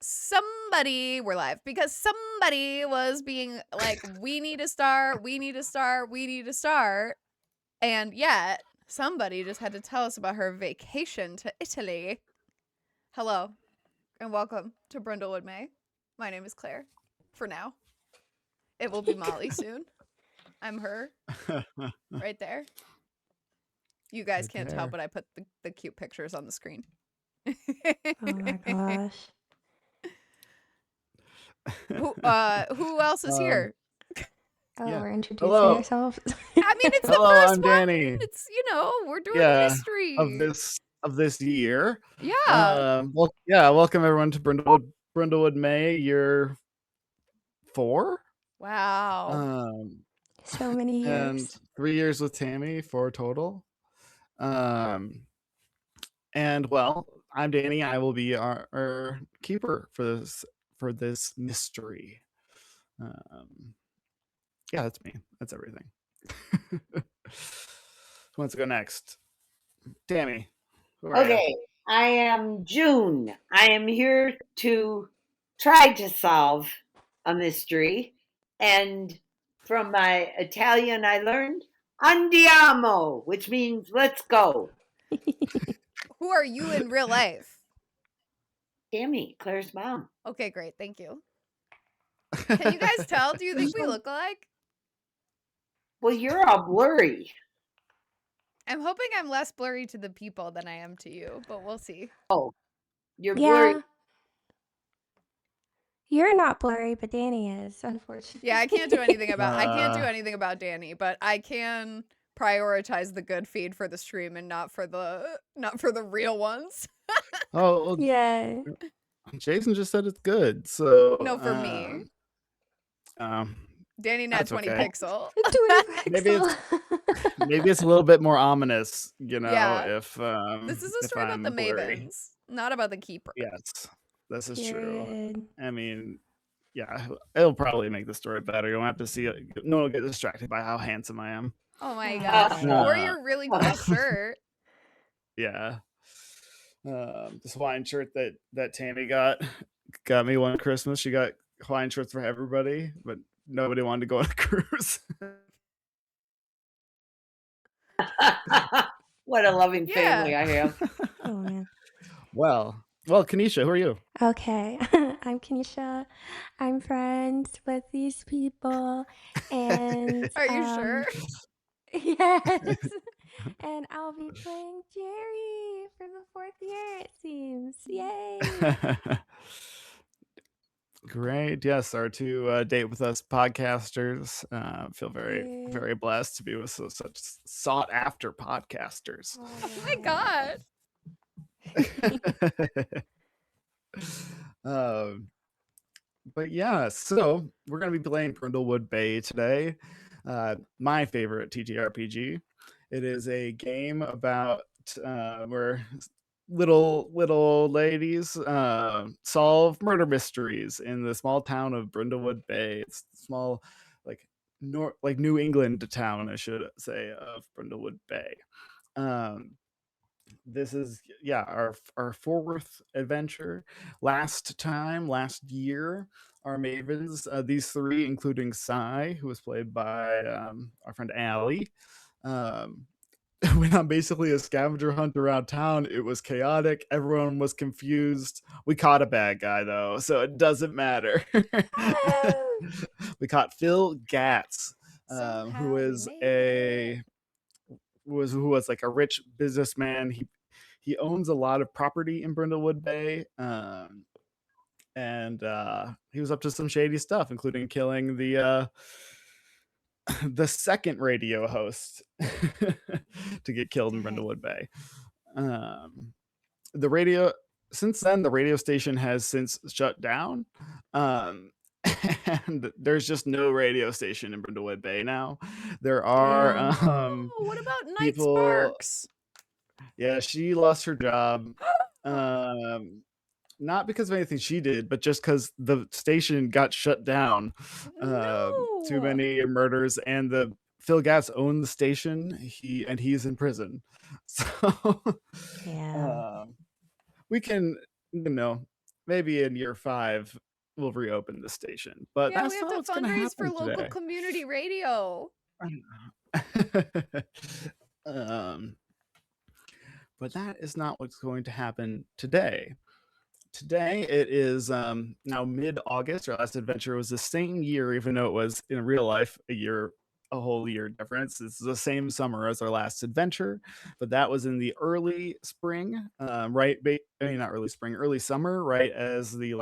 we're live because somebody was being like, we need to start. And yet somebody just had to tell us about her vacation to Italy. Hello and welcome to Brindlewood May. My name is Claire. For now. It will be Molly soon. I'm her. Right there. You guys Right can't there. tell, but I put the cute pictures on the screen. Oh my gosh. Who else is here? Oh, Yeah. we're introducing Hello. ourselves. I mean, it's the Hello, first I'm one. Danny. It's, we're doing Yeah, mystery. of this year. Yeah. Welcome everyone to Brindlewood May, year 4. Wow. So many And years. 3 years with Tammy, 4 total. And well, I'm Danny. I will be our keeper for this mystery. Yeah, that's me. That's everything. Who wants to go next? Tammy. Who are you? Okay, I am June. I am here to try to solve a mystery. And from my Italian, I learned andiamo, which means let's go. Who are you in real life? Tammy, Claire's mom. Okay, great. Thank you. Can you guys tell? Do you think we look alike? Well, you're all blurry. I'm hoping I'm less blurry to the people than I am to you, but we'll see. Oh, you're Yeah. blurry. You're not blurry, but Danny is, unfortunately. Yeah, I can't do anything about Danny, but I can prioritize the good feed for the stream and not for the real ones. Oh, well, Yeah. Jason just said it's good. So No, for me. Danny Nat that's 20 okay. pixel. Maybe it's a little bit more ominous, Yeah. if This is a story about I'm the blurry. Mavens, not about the Keepers. Yes, this is true. Period. I mean, yeah, it'll probably make the story better. You'll have to see it. No one will get distracted by how handsome I am. Oh my Oh gosh. my Or gosh. your really cool shirt. Yeah. This Hawaiian shirt that Tammy got me one Christmas. She got Hawaiian shirts for everybody, but nobody wanted to go on a cruise. What a loving family I have. Oh man. Well, Kanisha, who are you? Okay. I'm Kanisha. I'm friends with these people. And Are you sure? Yes. And I'll be playing Jerry for the 4th year, it seems. Yay. Great. Yes, our 2 Date With Us podcasters. Feel very, Yeah. very blessed to be with such sought after podcasters. Oh my god. But yeah, so we're going to be playing Brindlewood Bay today. My favorite TTRPG. It is a game about where little ladies solve murder mysteries in the small town of Brindlewood Bay. It's small, like New England town, I should say, of Brindlewood Bay. This is our 4th adventure. Last year, our mavens, these 3, including Sai, who was played by our friend Allie, went on basically a scavenger hunt around town. It was chaotic. Everyone was confused. We caught a bad guy though, so it doesn't matter. We caught Phil Gatz, who was like a rich businessman. He owns a lot of property in Brindlewood Bay, and he was up to some shady stuff, including killing the second radio host to get killed in Brindlewood Bay. Since then, the radio station has since shut down. And there's just no radio station in Brindlewood Bay now. There are what about Night people, Sparks? Yeah, she lost her job. Not because of anything she did, but just because the station got shut down. Too many murders, and Phil Gatz owned the station. He's in prison. So Yeah. we can, maybe in year 5 we'll reopen the station. But Yeah, we that's have not to what's going to fundraise for happen local today. community radio. um, but that is not what's going to happen today. Today it is now mid-August. Our last adventure was the same year, even though it was in real life a whole year difference. It's the same summer as our last adventure, but that was in the early spring, not early spring, early summer, right as the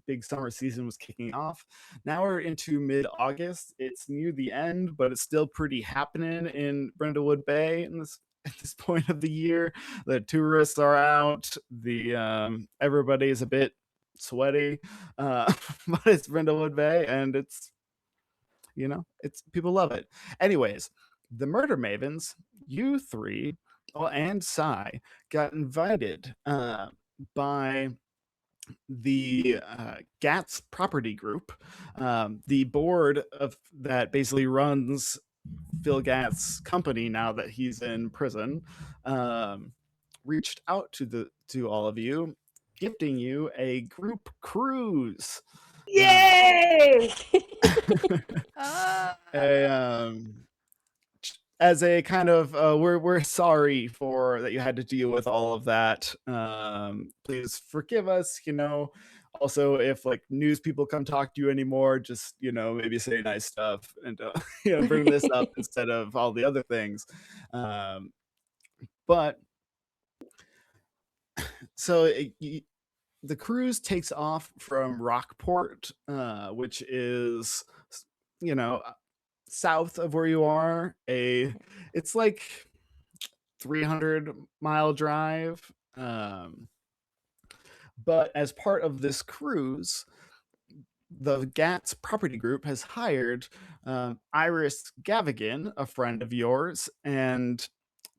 big summer season was kicking off. Now we're into mid-August. It's near the end, but it's still pretty happening in Brindlewood Bay in this at this point of the year. The tourists are out. The everybody's a bit sweaty, but it's Brindlewood Bay, and it's people love it. Anyways, the Murder Mavens, you three, and Sai got invited by the Gats Property Group, the board of that basically runs Phil Gatt's company now that he's in prison, reached out to all of you, gifting you a group cruise. Yay! As a kind of we're sorry for that you had to deal with all of that. Please forgive us. Also, if news people come talk to you anymore, just maybe say nice stuff and bring this up instead of all the other things. But so the cruise takes off from Rockport, which is south of where you are. It's like 300-mile drive. But as part of this cruise, the Gats Property Group has hired Iris Gavigan, a friend of yours, and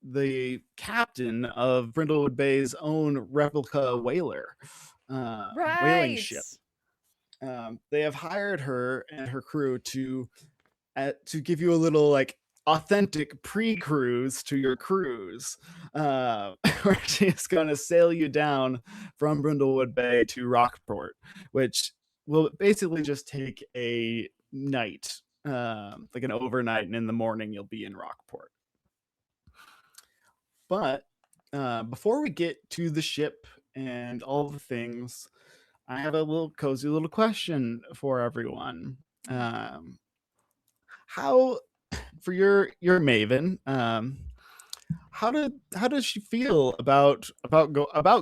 the captain of Brindlewood Bay's own replica whaler, whaling ship. They have hired her and her crew to give you a little authentic pre-cruise to your cruise, where she's going to sail you down from Brindlewood Bay to Rockport, which will basically just take a night, like an overnight, and in the morning you'll be in Rockport. But before we get to the ship and all the things, I have a cozy little question for everyone. How, for your Maven, how does she feel about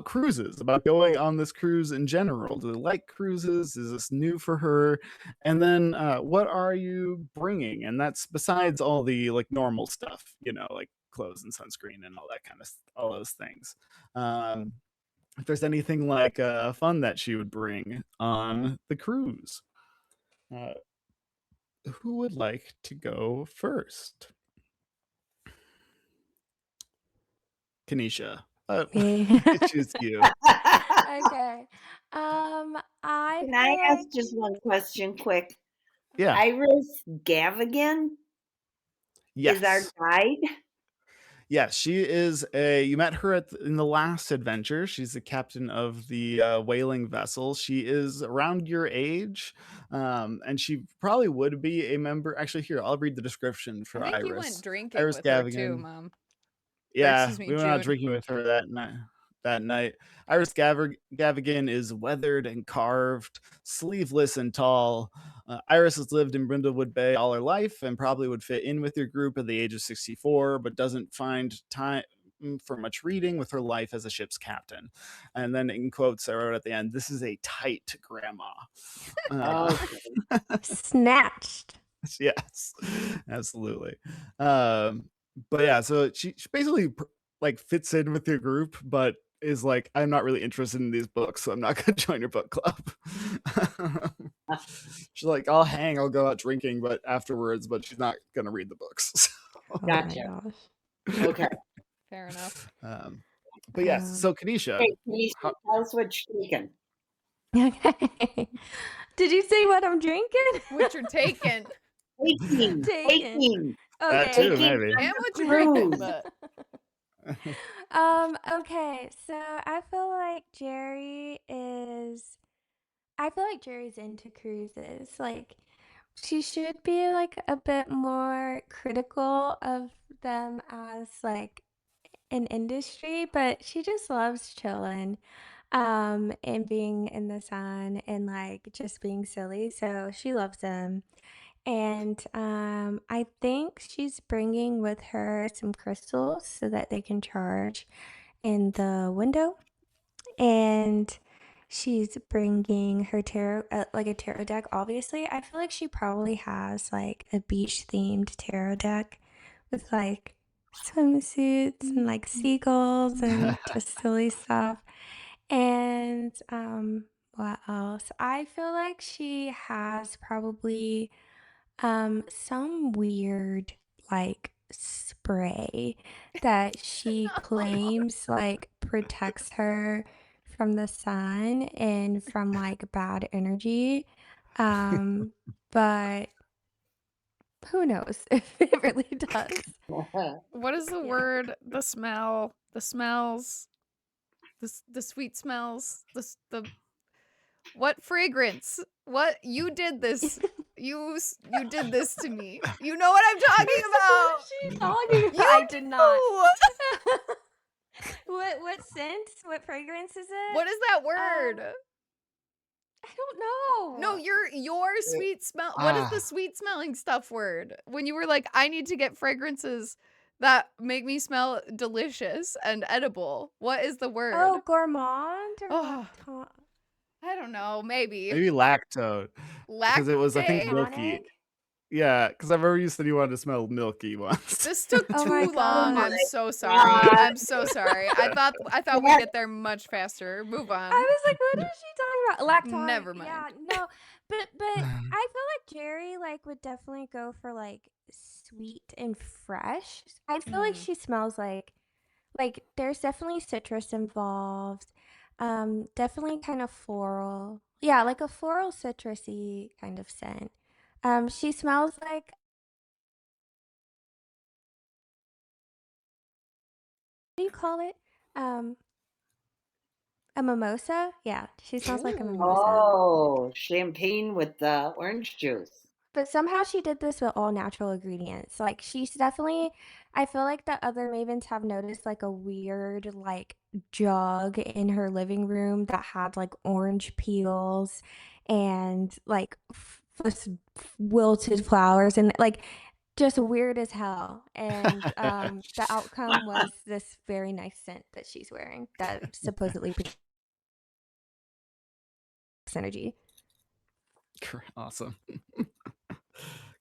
cruises, about going on this cruise in general? Do they like cruises? Is this new for her? And then what are you bringing? And that's besides all the normal stuff, like clothes and sunscreen and all that kind of all those things. If there's anything fun that she would bring on the cruise. Who would like to go first? Kanisha. I choose you. Okay. I Can I ask just one question quick? Yeah. Iris Gavigan is our guide? Yes, she is you met her in the last adventure. She's the captain of the whaling vessel. She is around your age, and she probably would be a member. Actually, here, I'll read the description for Iris. I think you went drinking Iris with Gavigan. her too, Mom. Yeah, we went out drinking with her that night. Iris Gavigan is weathered and carved, sleeveless and tall. Iris has lived in Brindlewood Bay all her life and probably would fit in with your group at the age of 64, but doesn't find time for much reading with her life as a ship's captain. And then in quotes I wrote at the end, "This is a tight grandma." Snatched. Yes, absolutely. But yeah, so she basically fits in with your group, but is I'm not really interested in these books, so I'm not gonna join your book club. She's I'll go out drinking, but afterwards, but she's not gonna read the books. Gotcha. Okay. Fair enough. But yes, so Kanisha, hey, Kanisha, tell us what you're taking. Okay. Did you say what I'm drinking? What you're taking? Taking. Okay. That too, maybe. And what you're drinking, but Okay, so I feel like Jerry is I feel like Jerry's into cruises. Like, she should be like a bit more critical of them as like an industry, but she just loves chilling, and being in the sun and like just being silly. So she loves them. And I think she's bringing with her some crystals so that they can charge in the window. And she's bringing her tarot, like a tarot deck. Obviously, I feel like she probably has like a beach themed tarot deck with like swimsuits and like seagulls and just silly stuff. And what else? I feel like she has probably some weird like spray that she claims like protects her from the sun and from like bad energy. But who knows if it really does. What is the Yeah. word? The smell, the smells, the sweet smells, the what fragrance? What you did this? You did this to me. You know what I'm talking about. What is she talking about? You I did not. do. What scent? What fragrance is it? What is that word? I don't know. No, your sweet smell. What is the sweet smelling stuff word? When you were like, I need to get fragrances that make me smell delicious and edible. What is the word? Oh, gourmand or Oh. lactone? I don't know. Maybe lactose. Because it was, I think, Lactate? milky. Tonic? Yeah, because I remember you said you wanted to smell milky once. This took Oh my too long. God. I'm so sorry. God. I'm so sorry. I thought we'd get there much faster. Move on. I was like, what is she talking about? Lactone. Never mind. Yeah, no. But I feel like Jerry like would definitely go for like sweet and fresh. I feel like she smells like there's definitely citrus involved. Definitely kind of floral. Yeah, like a floral citrusy kind of scent. She smells like, what do you call it? A mimosa? Yeah, she smells like a mimosa. Oh, champagne with the orange juice. But somehow she did this with all natural ingredients. Like she's definitely, I feel like the other mavens have noticed like a weird like jug in her living room that had like orange peels and like wilted flowers and like just weird as hell. And the outcome was this very nice scent that she's wearing that supposedly protects energy. Awesome.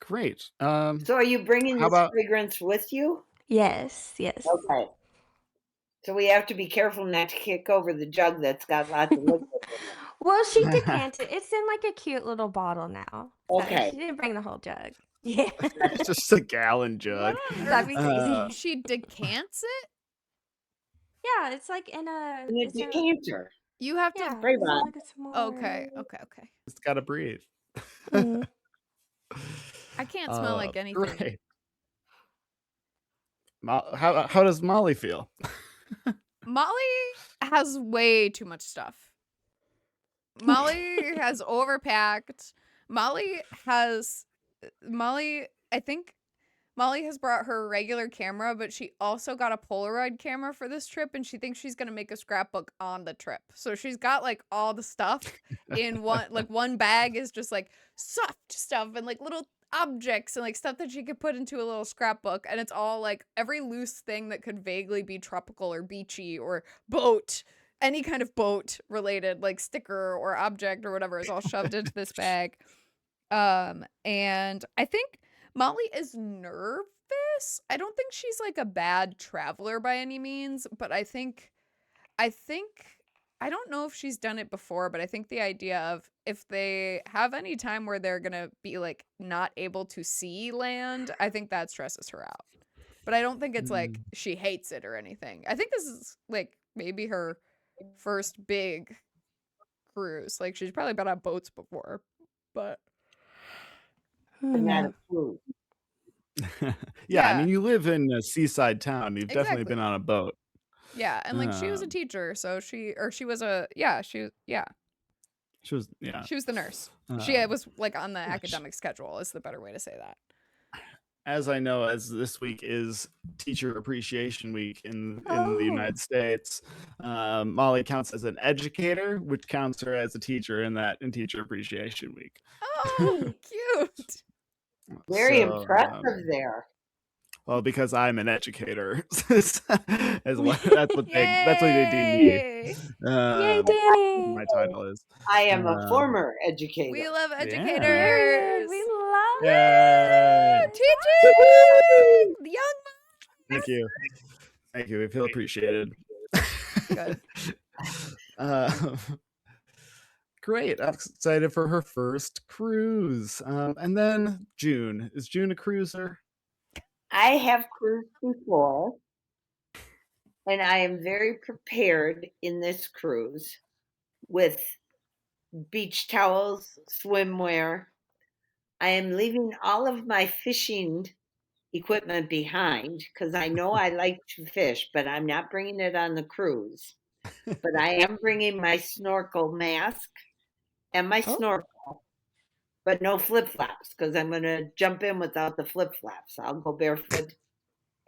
Great. So are you bringing How this about- fragrance with you? Yes. Okay. So we have to be careful not to kick over the jug that's got lots of liquid in it. Well, she decanted. It's in like a cute little bottle now. So Okay. she didn't bring the whole jug. Yeah. It's just a gallon jug. What on That'd be earth? crazy. She decants it? Yeah, it's like in a. In a It's a decanter. You have to. yeah. Spray It's bottle. like a small. Okay. It's got to breathe. Mhm. I can't smell like anything. Great. How does Molly feel? Molly has way too much stuff. Molly has overpacked. I think Molly has brought her regular camera, but she also got a Polaroid camera for this trip, and she thinks she's gonna make a scrapbook on the trip. So she's got like all the stuff in one bag is just like soft stuff and like little objects and like stuff that she could put into a little scrapbook, and it's all like every loose thing that could vaguely be tropical or beachy or boat, any kind of boat related like sticker or object or whatever is all shoved into this bag. And I think Molly is nervous. I don't think she's like a bad traveler by any means, but I think I don't know if she's done it before, but I think the idea of if they have any time where they're going to be like not able to see land, I think that stresses her out. But I don't think it's like she hates it or anything. I think this is like maybe her first big cruise. Like she's probably been on boats before, but But not a cruise. Yeah, I mean, you live in a seaside town. You've definitely Exactly. been on a boat. Yeah, and like she was a teacher, so she was a yeah. She was, yeah. She was the nurse. She Um, was like on the yeah, academic schedule is the better way to say that. as I know, as this week is Teacher Appreciation Week in the Oh, United States, Molly counts as an educator, which counts her as a teacher in Teacher Appreciation Week. Oh, hey. cute. Very So, impressive there. well, because I'm an educator, that's what they deem me. Yay! Yay, Um, Danny. my title is. I am a Um, former We educator. love Yeah. educators. Period. We love Yay! it. Teaching! Young Thank you. Thank you. We feel appreciated. Good. Great. I'm excited for her first cruise. And then June. Is June a cruiser? I have cruised before, and I am very prepared in this cruise with beach towels, swimwear. I am leaving all of my fishing equipment behind because I know I like to fish, but I'm not bringing it on the cruise. But I am bringing my snorkel mask and my Oh. snorkel, but no flip flops because I'm going to jump in without the flip flops. I'll go barefoot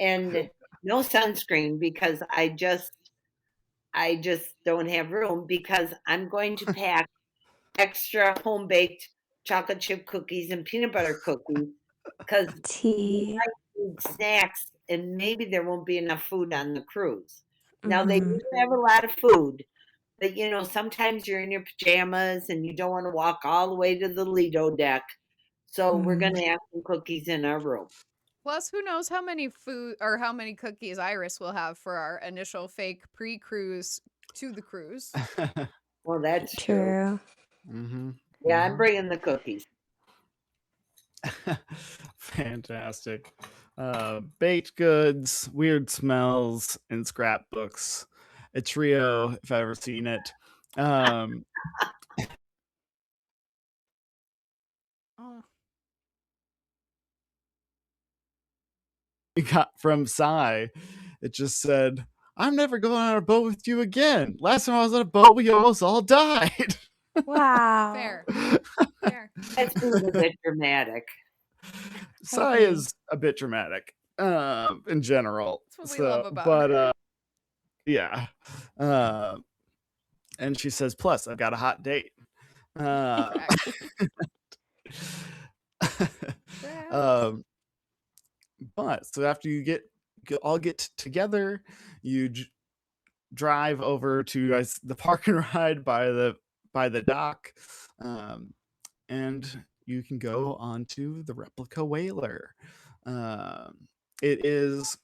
and no sunscreen because I just don't have room because I'm going to pack extra home baked chocolate chip cookies and peanut butter cookies because we Tea. might need snacks and maybe there won't be enough food on the cruise. Now they Mhm. do have a lot of food, but sometimes you're in your pajamas and you don't want to walk all the way to the Lido deck. So we're going to have some cookies in our room. Plus, who knows how many food or how many cookies Iris will have for our initial fake pre-cruise to the cruise. Well, that's true. True. Yeah, I'm bringing the cookies. Fantastic. Baked goods, weird smells, and scrapbooks. A trio, if I've ever seen it. Oh, We got from Psy. It just said, I'm never going on a boat with you again. Last time I was on a boat, we almost all died. Wow. fair. Fair. That's being a bit dramatic. Psy Okay. is a bit dramatic in general. That's what we love about but yeah. And she says, plus, I've got a hot date. Correct. But so after you all get together, you drive over to the park and ride by the dock, and you can go onto the replica whaler. It is,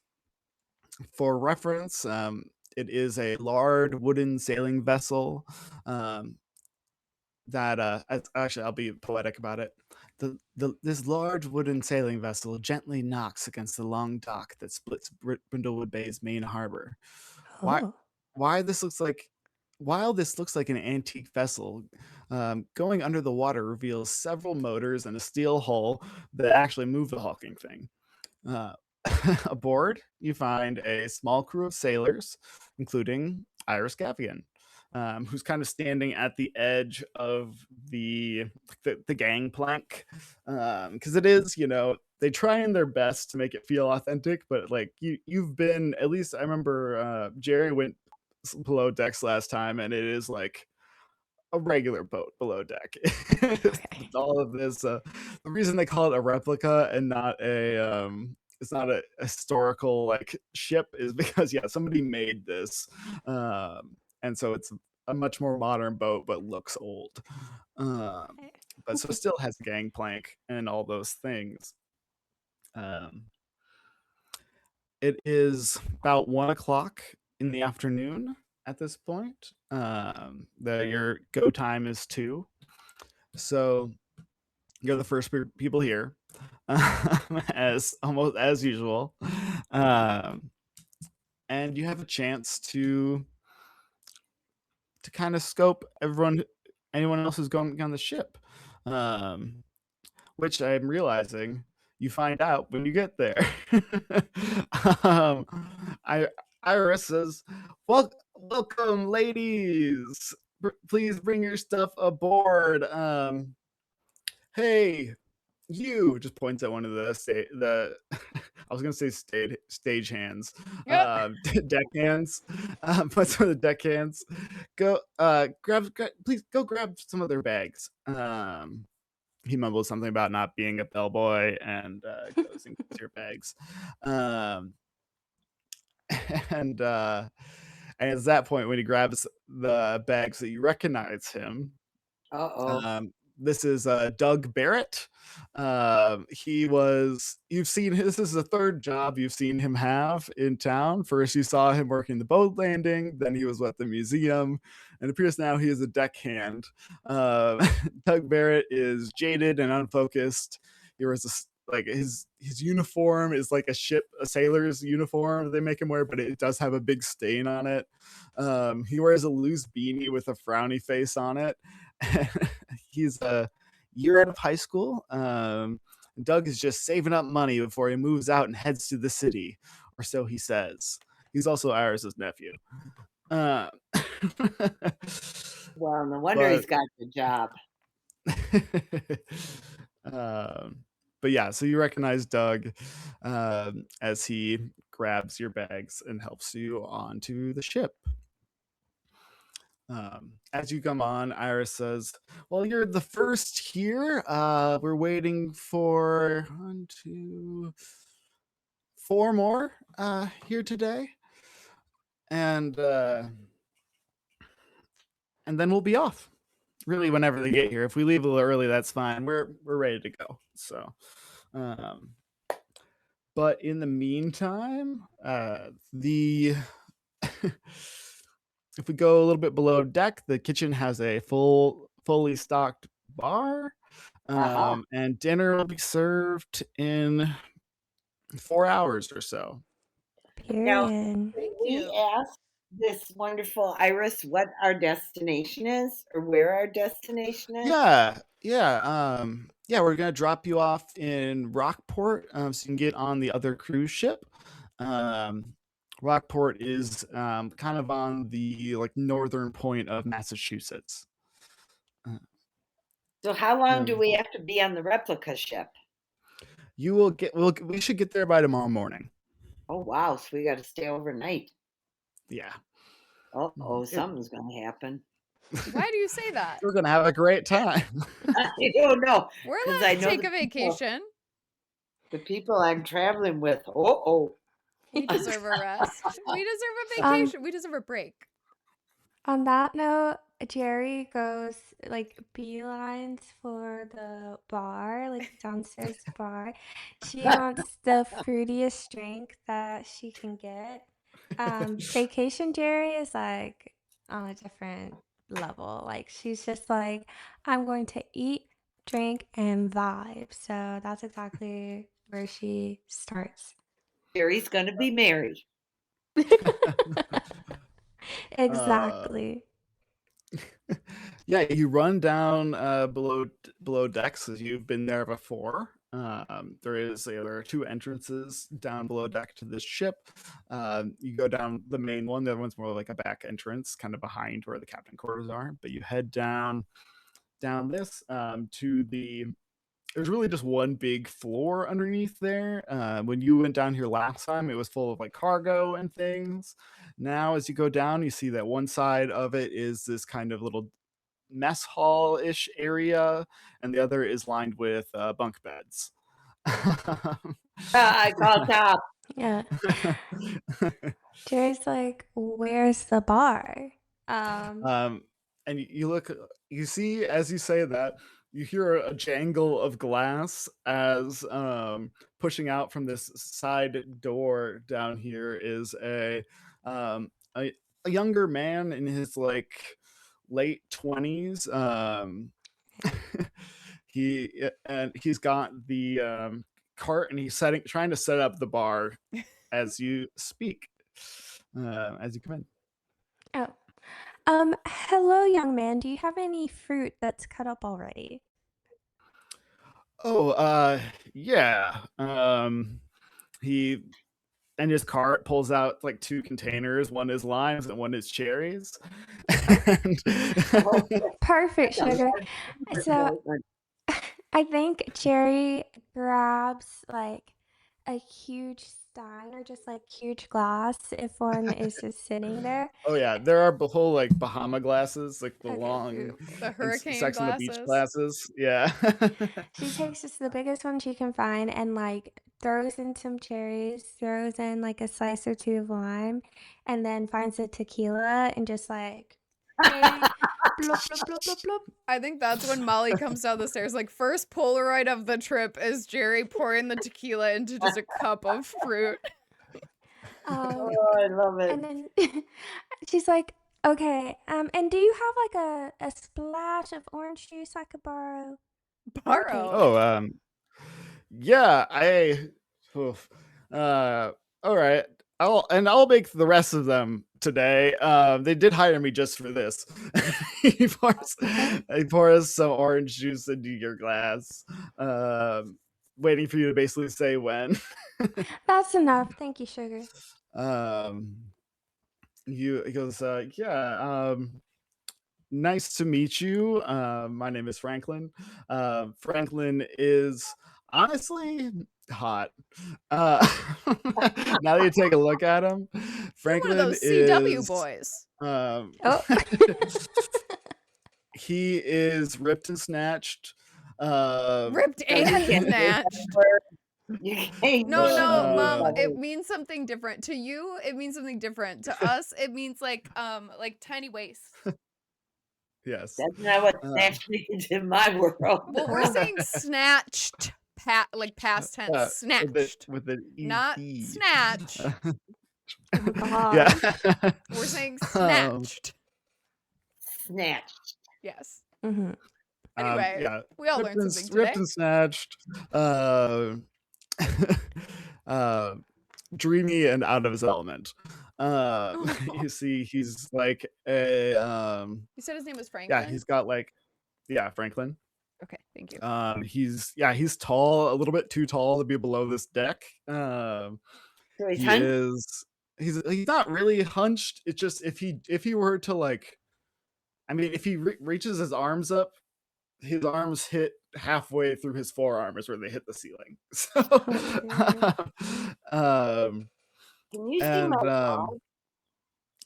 for reference, it is a large wooden sailing vessel that actually I'll be poetic about it. This large wooden sailing vessel gently knocks against the long dock that splits Brindlewood Bay's main harbor. Why Oh. why this looks like While this looks like an antique vessel, going under the water reveals several motors and a steel hull that actually move the hulking thing. Uh, Aboard, you find a small crew of sailors, including Iris Gavian, who's kind of standing at the edge of the gangplank, because it is, they trying their best to make it feel authentic, but like you've been, at least I remember Jerry went below decks last time, and it is like a regular boat below deck. Okay. All of this, the reason they call it a replica and not it's not a historical like ship is because somebody made this, and so it's a much more modern boat but looks old, but so it still has a gangplank and all those things. It is about 1 o'clock in the afternoon at this point. Your go time is 2, so you're the first people here, as almost as usual, and you have a chance to kind of scope anyone else who's going on the ship, which I'm realizing you find out when you get there. um, Iris says, "Welcome, ladies. please bring your stuff aboard. Hey, you just points at one of the I was gonna say stage hands, Yep. deck hands. Puts one of the deck hands. Go, please go grab some of their bags. He mumbles something about not being a bellboy and goes and gets your bags. Um, and it's that point when he grabs the bags that you recognize him. Uh-oh. This is Doug Barrett. You've seen this is the third job you've seen him have in town. First, you saw him working the boat landing, then he was at the museum, and it appears now he is a deckhand. Doug Barrett is jaded and unfocused. He wears like his uniform is like a sailor's uniform they make him wear, but it does have a big stain on it. He wears a loose beanie with a frowny face on it. He's a year out of high school. Doug is just saving up money before he moves out and heads to the city, or so he says. He's also Iris's nephew. Well, no wonder he's got the job. But yeah, so you recognize Doug as he grabs your bags and helps you onto the ship. As you come on, Iris says, well, you're the first here. We're waiting for 1, 2, 4 more here today. And then we'll be off. Really, whenever they get here. If we leave a little early, that's fine. We're ready to go. So but in the meantime, if we go a little bit below deck, the kitchen has a fully stocked bar, and dinner will be served in 4 hours or so. Period. Now, Thank we you. asked this wonderful Iris what our destination is, or where our destination is. Yeah, we're gonna drop you off in Rockport, so you can get on the other cruise ship. Rockport is kind of on the northern point of Massachusetts. So how long do we have to be on the replica ship? We should get there by tomorrow morning. Oh wow, so we got to stay overnight. Yeah. Something's gonna happen. Why do you say that? We're gonna have a great time. I don't know. We're 'Cause allowed I to know take the a people- vacation. The people I'm traveling with. We deserve a rest. We deserve a vacation. We deserve a break. On that note, Jerry goes beelines for the bar, downstairs bar. She wants the fruitiest drink that she can get. Vacation Jerry is on a different level. She's just I'm going to eat, drink, and vibe. So that's exactly where she starts. Jerry's gonna be married. Exactly. Yeah, you run down below decks as you've been there before. There are 2 entrances down below deck to this ship. You go down the main one. The other one's more like a back entrance, kind of behind where the captain quarters are. But you head down this to the. There's really just one big floor underneath there. When you went down here last time, it was full of cargo and things. Now, as you go down, you see that one side of it is this kind of little mess hall-ish area, and the other is lined with bunk beds. I call top. Yeah. Jerry's where's the bar? And you see, as you say that, you hear a jangle of glass as pushing out from this side door down here is a younger man in his late 20s. He's got the cart, and he's trying to set up the bar as you speak, as you come in. Hello, young man. Do you have any fruit that's cut up already? Yeah. He and his cart pulls out 2 containers. One is limes and one is cherries. And Oh, Perfect, that's a sugar. large So one. I think Jerry grabs like a huge stein or just like huge glass if one is just sitting there. oh yeah, there are the whole like Bahama glasses, like the Okay, long cool. The and hurricane Sex on the Beach glasses. glasses. Yeah. She takes just the biggest one she can find and like throws in some cherries, throws in like a slice or two of lime, and then finds a tequila and just like, hey, blub, blub, blub, blub, blub. I think that's when Molly comes down the stairs. Like, first Polaroid of the trip is Jerry pouring the tequila into just a cup of fruit. Um, Oh, I love it. and then she's like, okay, and do you have like a splash of orange juice I could borrow? Borrow. Oh, yeah, oof. All right. I'll make the rest of them today. They did hire me just for this. Okay. He pours some orange juice into your glass. Waiting for you to basically say when. That's enough. Thank you, sugar. um he goes, yeah, nice to meet you. My name is Franklin. Franklin is honestly hot. Uh, now that you take a look at him, You're one of Franklin those CW is boys. um, Oh. he is ripped and snatched. Ripped So you and can't use that snatched. word. You can't No, use no, Mom, that it word. means something different. To you, it means something different. To us, it means like tiny waist. Yes. That's not what snatch means in my world. Well, we're Oh. saying snatched, like past tense, snatched, with an not ED. snatch. Oh God. Yeah. We're saying Um, snatched. Snatched. Yes. Mm-hmm. Anyway, yeah. we all Ripped learned and, something today. ripped and snatched. Uh, uh, dreamy and out of his element. You see, he's like a You said his name was Franklin? yeah, he's got like Franklin. Okay, thank you. He's tall, a little bit too tall to be below this deck. So he's He hunched. is he's not really hunched. It's just if he were to like, I mean, if he reaches his arms up, his arms hit halfway through his forearm is where they hit the ceiling. So, Can you see and my dog?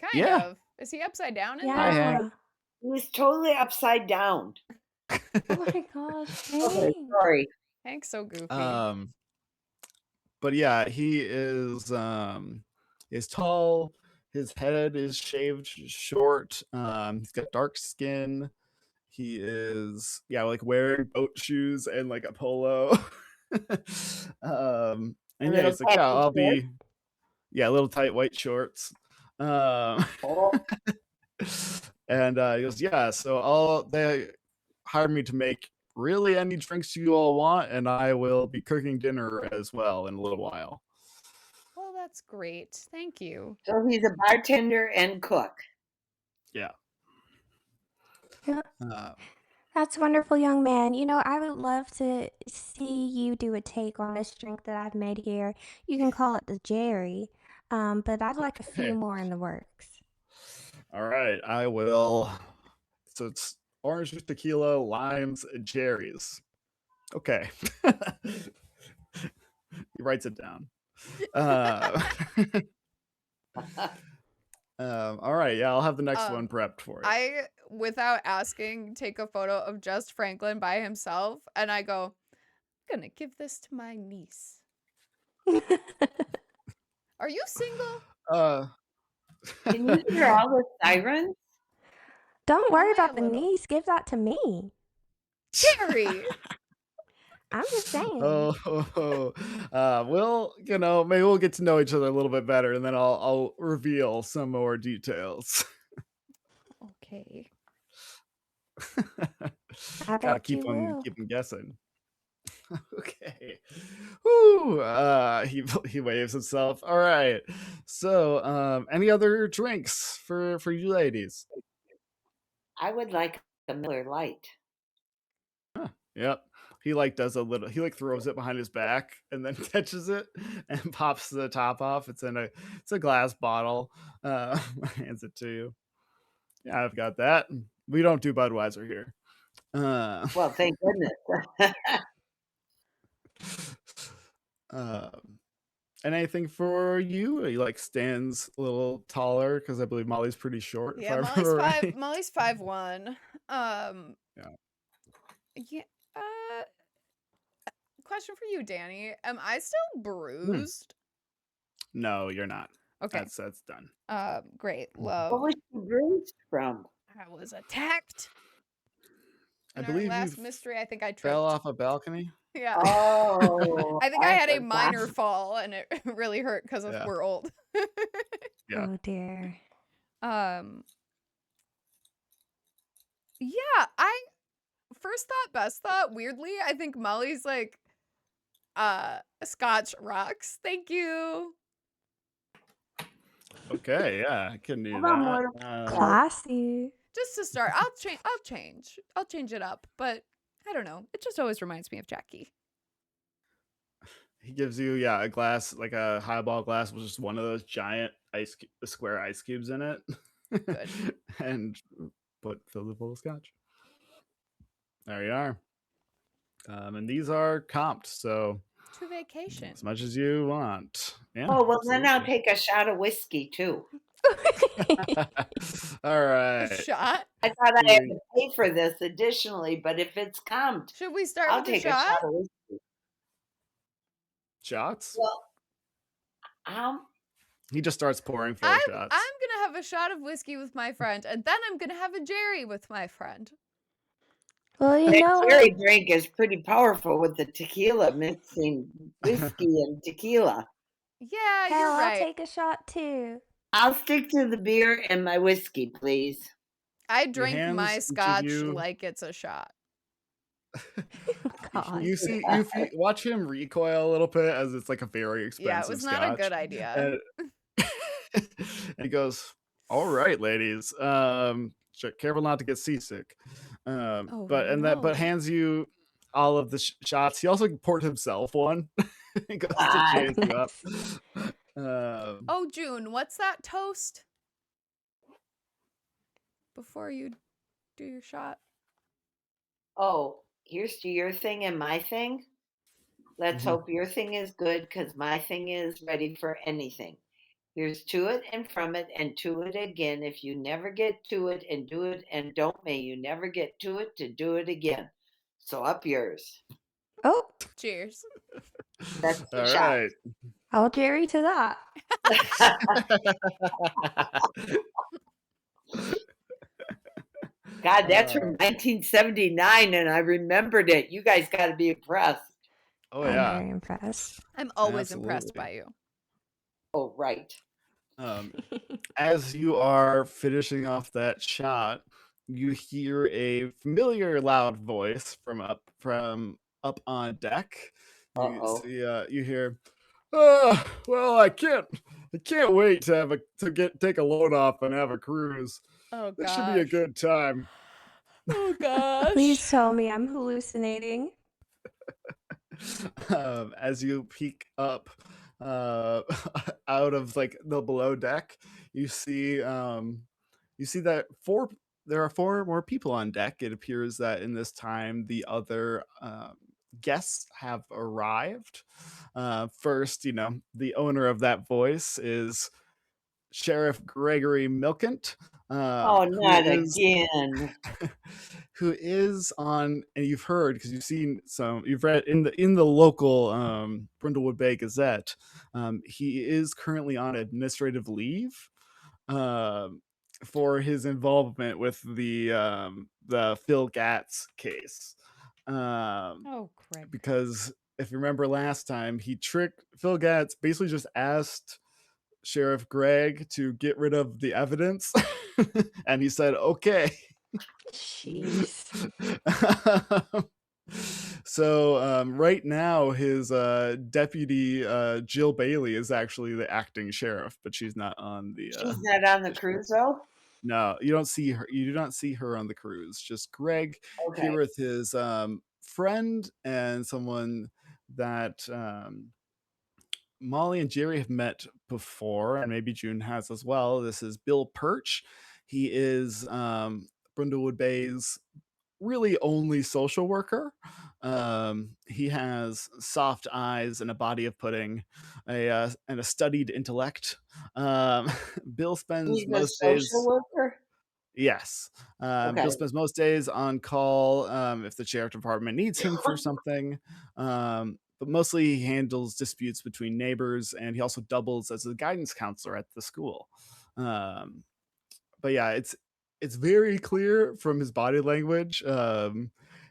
Kind yeah. of. Is he upside down in Hi, there? Hank. Yeah. He was totally upside down. Oh my gosh. Okay, Dang. sorry. Hank's so goofy. But yeah, he is tall. His head is shaved short. He's got dark skin. He is like wearing boat shoes and like a polo. And yeah, he's like, yeah, I'll be little tight white shorts. Oh, And he goes, yeah, so they hired me to make really any drinks you all want, and I will be cooking dinner as well in a little while. Well, that's great. Thank you. so he's a bartender and cook. Yeah. Yeah. That's a wonderful, young man. You know, I would love to see you do a take on this drink that I've made here. You can call it the Jerry, but I'd like a few more in the works. All right, I will. So it's orange juice, tequila, limes, and cherries. Okay. He writes it down. All right, yeah, I'll have the next one prepped for you. I, without asking, take a photo of just Franklin by himself, and I go, I'm gonna give this to my niece. Are you single? Can you hear all the sirens? Don't worry Only a about the little. niece. Give that to me. Jerry! I'm just saying. Well, maybe we'll get to know each other a little bit better, and then I'll reveal some more details. Okay. I Gotta bet you will. keep them guessing. Okay. Woo! He waves himself. All right. So, any other drinks for you ladies? I would like a Miller Lite. Yep. He like does a little. He like throws it behind his back and then catches it and pops the top off. It's a glass bottle. Hands it to you. Yeah, I've got that. We don't do Budweiser here. Well, thank goodness. And anything for you? You like stands a little taller because I believe Molly's pretty short. If Yeah, I remember right. Molly's 5'1". Yeah. Yeah. Question for you, Danny. Am I still bruised? No, you're not. Okay. That's done. Great. What Love. was you bruised from? I was attacked. I In our believe you last mystery, I think I tripped. fell off a balcony. Yeah. Oh, I think I had a forgot. minor fall, and it really hurt because Yeah. we're old. Yeah. Oh dear. Yeah, I first thought, best thought, weirdly, I think Molly's like Scotch rocks. Thank you. Okay, yeah, I can do How about more? that. Classy. Just to start, I'll change it up, but I don't know. It just always reminds me of Jackie. He gives you a glass, like a highball glass with just one of those giant square ice cubes in it. Good. And fill it full of scotch. There you are. And these are comped, so To vacation. as much as you want. Yeah. Oh, well, then I'll absolutely. take a shot of whiskey too. All right. A shot? I thought I had to pay for this additionally, but if it's comped, Should we start I'll with a take a shot? shot of whiskey. Shots? Well, He just starts pouring 4 I'm shots. gonna have a shot of whiskey with my friend, and then I'm gonna have a Jerry with my friend. Well, you that know Jerry what? drink is pretty powerful with the tequila, mixing whiskey and tequila. Yeah, Hell, you're I'll right. take a shot too. I'll stick to the beer and my whiskey, please. I drink hands, my each of scotch you- like it's a shot. God. You watch him recoil a little bit as it's like a very expensive Yeah, it was not scotch. a good idea. And he goes, "All right, ladies, careful not to get seasick." But hands you all of the shots. He also poured himself one. He goes to chase you up. Oh, June, what's that toast? Before you do your shot. Oh, here's to your thing and my thing. Let's Mhm. hope your thing is good because my thing is ready for anything. Here's to it and from it and to it again. If you never get to it and do it and don't, may you never get to it to do it again. So up yours. Oh, Cheers. That's the All shot. right. I'll Jerry to that. God, that's from 1979, and I remembered it. You guys got to be impressed. Oh I'm yeah. very impressed. I'm always impressed by Absolutely. you. Oh, right. As you are finishing off that shot, you hear a familiar loud voice from up on deck. Uh-oh. You hear, well, I can't wait to take a load off and have a cruise. Oh, This should be a good time. Oh, gosh. Please tell me I'm hallucinating. As you peek up out of like the below deck, you see that there are 4 more people on deck. It appears that in this time the other guests have arrived. First, the owner of that voice is Sheriff Gregory Milkent. Oh, not again. Who is on, and you've heard because you've read in the local Brindlewood Bay Gazette. He is currently on administrative leave for his involvement with the Phil Gatz case. Oh, Craig. Because if you remember last time, he tricked Phil Gatz, basically just asked Sheriff Greg to get rid of the evidence, and he said, "Okay." Jeez. So right now, his deputy Jill Bailey is actually the acting sheriff, but she's not on the. She's not on the cruise, though? No, you don't see her. You do not see her on the cruise. Just Greg here with his friend and someone that Molly and Jerry have met before, and maybe June has as well. This is Bill Perch. He is Brindlewood Bay's really only social worker. He has soft eyes and a body of pudding, and a studied intellect. Um, Bill spends He's a most social days. worker. Yes. Okay. Bill spends most days on call if the sheriff department needs him for something. But mostly he handles disputes between neighbors, and he also doubles as a guidance counselor at the school. Um, but yeah, it's very clear from his body language.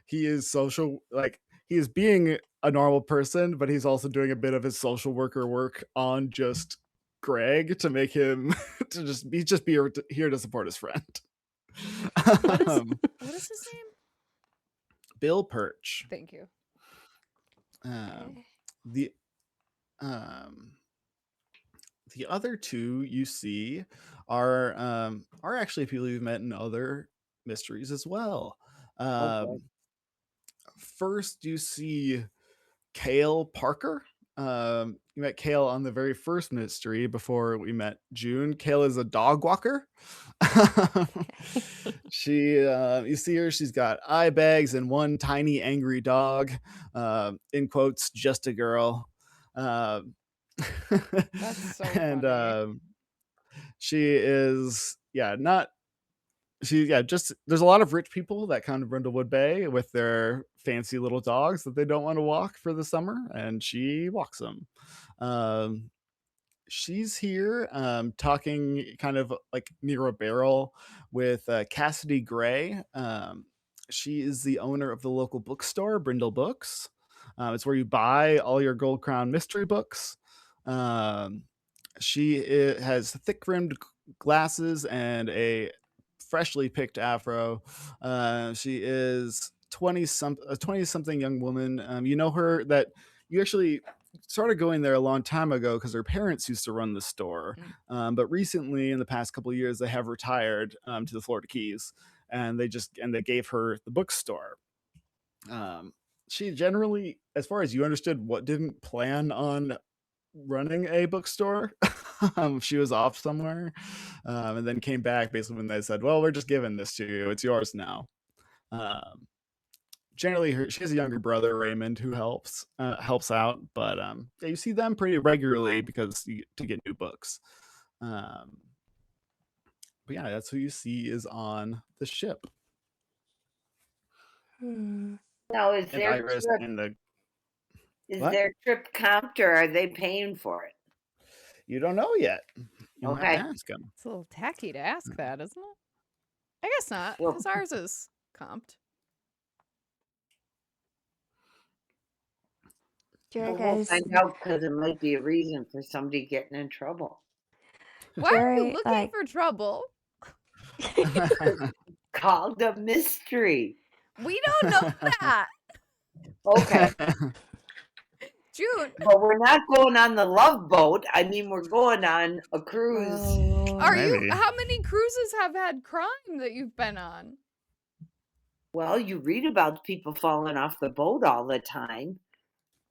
He is social, like he is being a normal person, but he's also doing a bit of his social worker work on just Greg to make him to just be here to support his friend. What is um, what is his name? Bill Perch. Thank you. Um, the um, the other two you see are actually people you've met in other mysteries as well. Okay. First, you see Kale Parker. You met Kale on the very first mystery before we met June. Kale is a dog walker. You see her. She's got eye bags and one tiny angry dog. In quotes, just a girl. Um, That's so and funny. she is, not just there's a lot of rich people that come to Brindlewood Bay with their fancy little dogs that they don't want to walk for the summer, and she walks them. Um, she's here talking kind of like near a barrel with Cassidy Gray. She is the owner of the local bookstore, Brindle Books. It's where you buy all your Gold Crown mystery books. Um, has thick rimmed glasses and a freshly picked afro. She is a 20 something young woman. You know her that you actually started going there a long time ago because her parents used to run the store. But recently, in the past couple of years, they have retired to the Florida Keys, and they gave her the bookstore. She generally, as far as you understood, what didn't plan on running a bookstore. She was off somewhere, and then came back basically when they said, "Well, we're just giving this to you; it's yours now." Um, Generally, she has a younger brother, Raymond, who helps out, but yeah, you see them pretty regularly to get new books. Um, but yeah, that's who you see is on the ship. Now, is And their Iris trip and the is what? their trip comped, or are they paying for it? You don't know yet. You'll have to Okay. ask them. It's a little tacky to ask that, isn't it? I guess not, Well, because ours is comped. Sure, we'll guys. find out because it might be a reason for somebody getting in trouble. Why are you Jerry, looking like, for trouble? Called a mystery. We don't know that. Okay. June, But we're not going on the Love Boat. I mean, we're going on a cruise. are you? Maybe. How many cruises have had crime that you've been on? Well, you read about people falling off the boat all the time.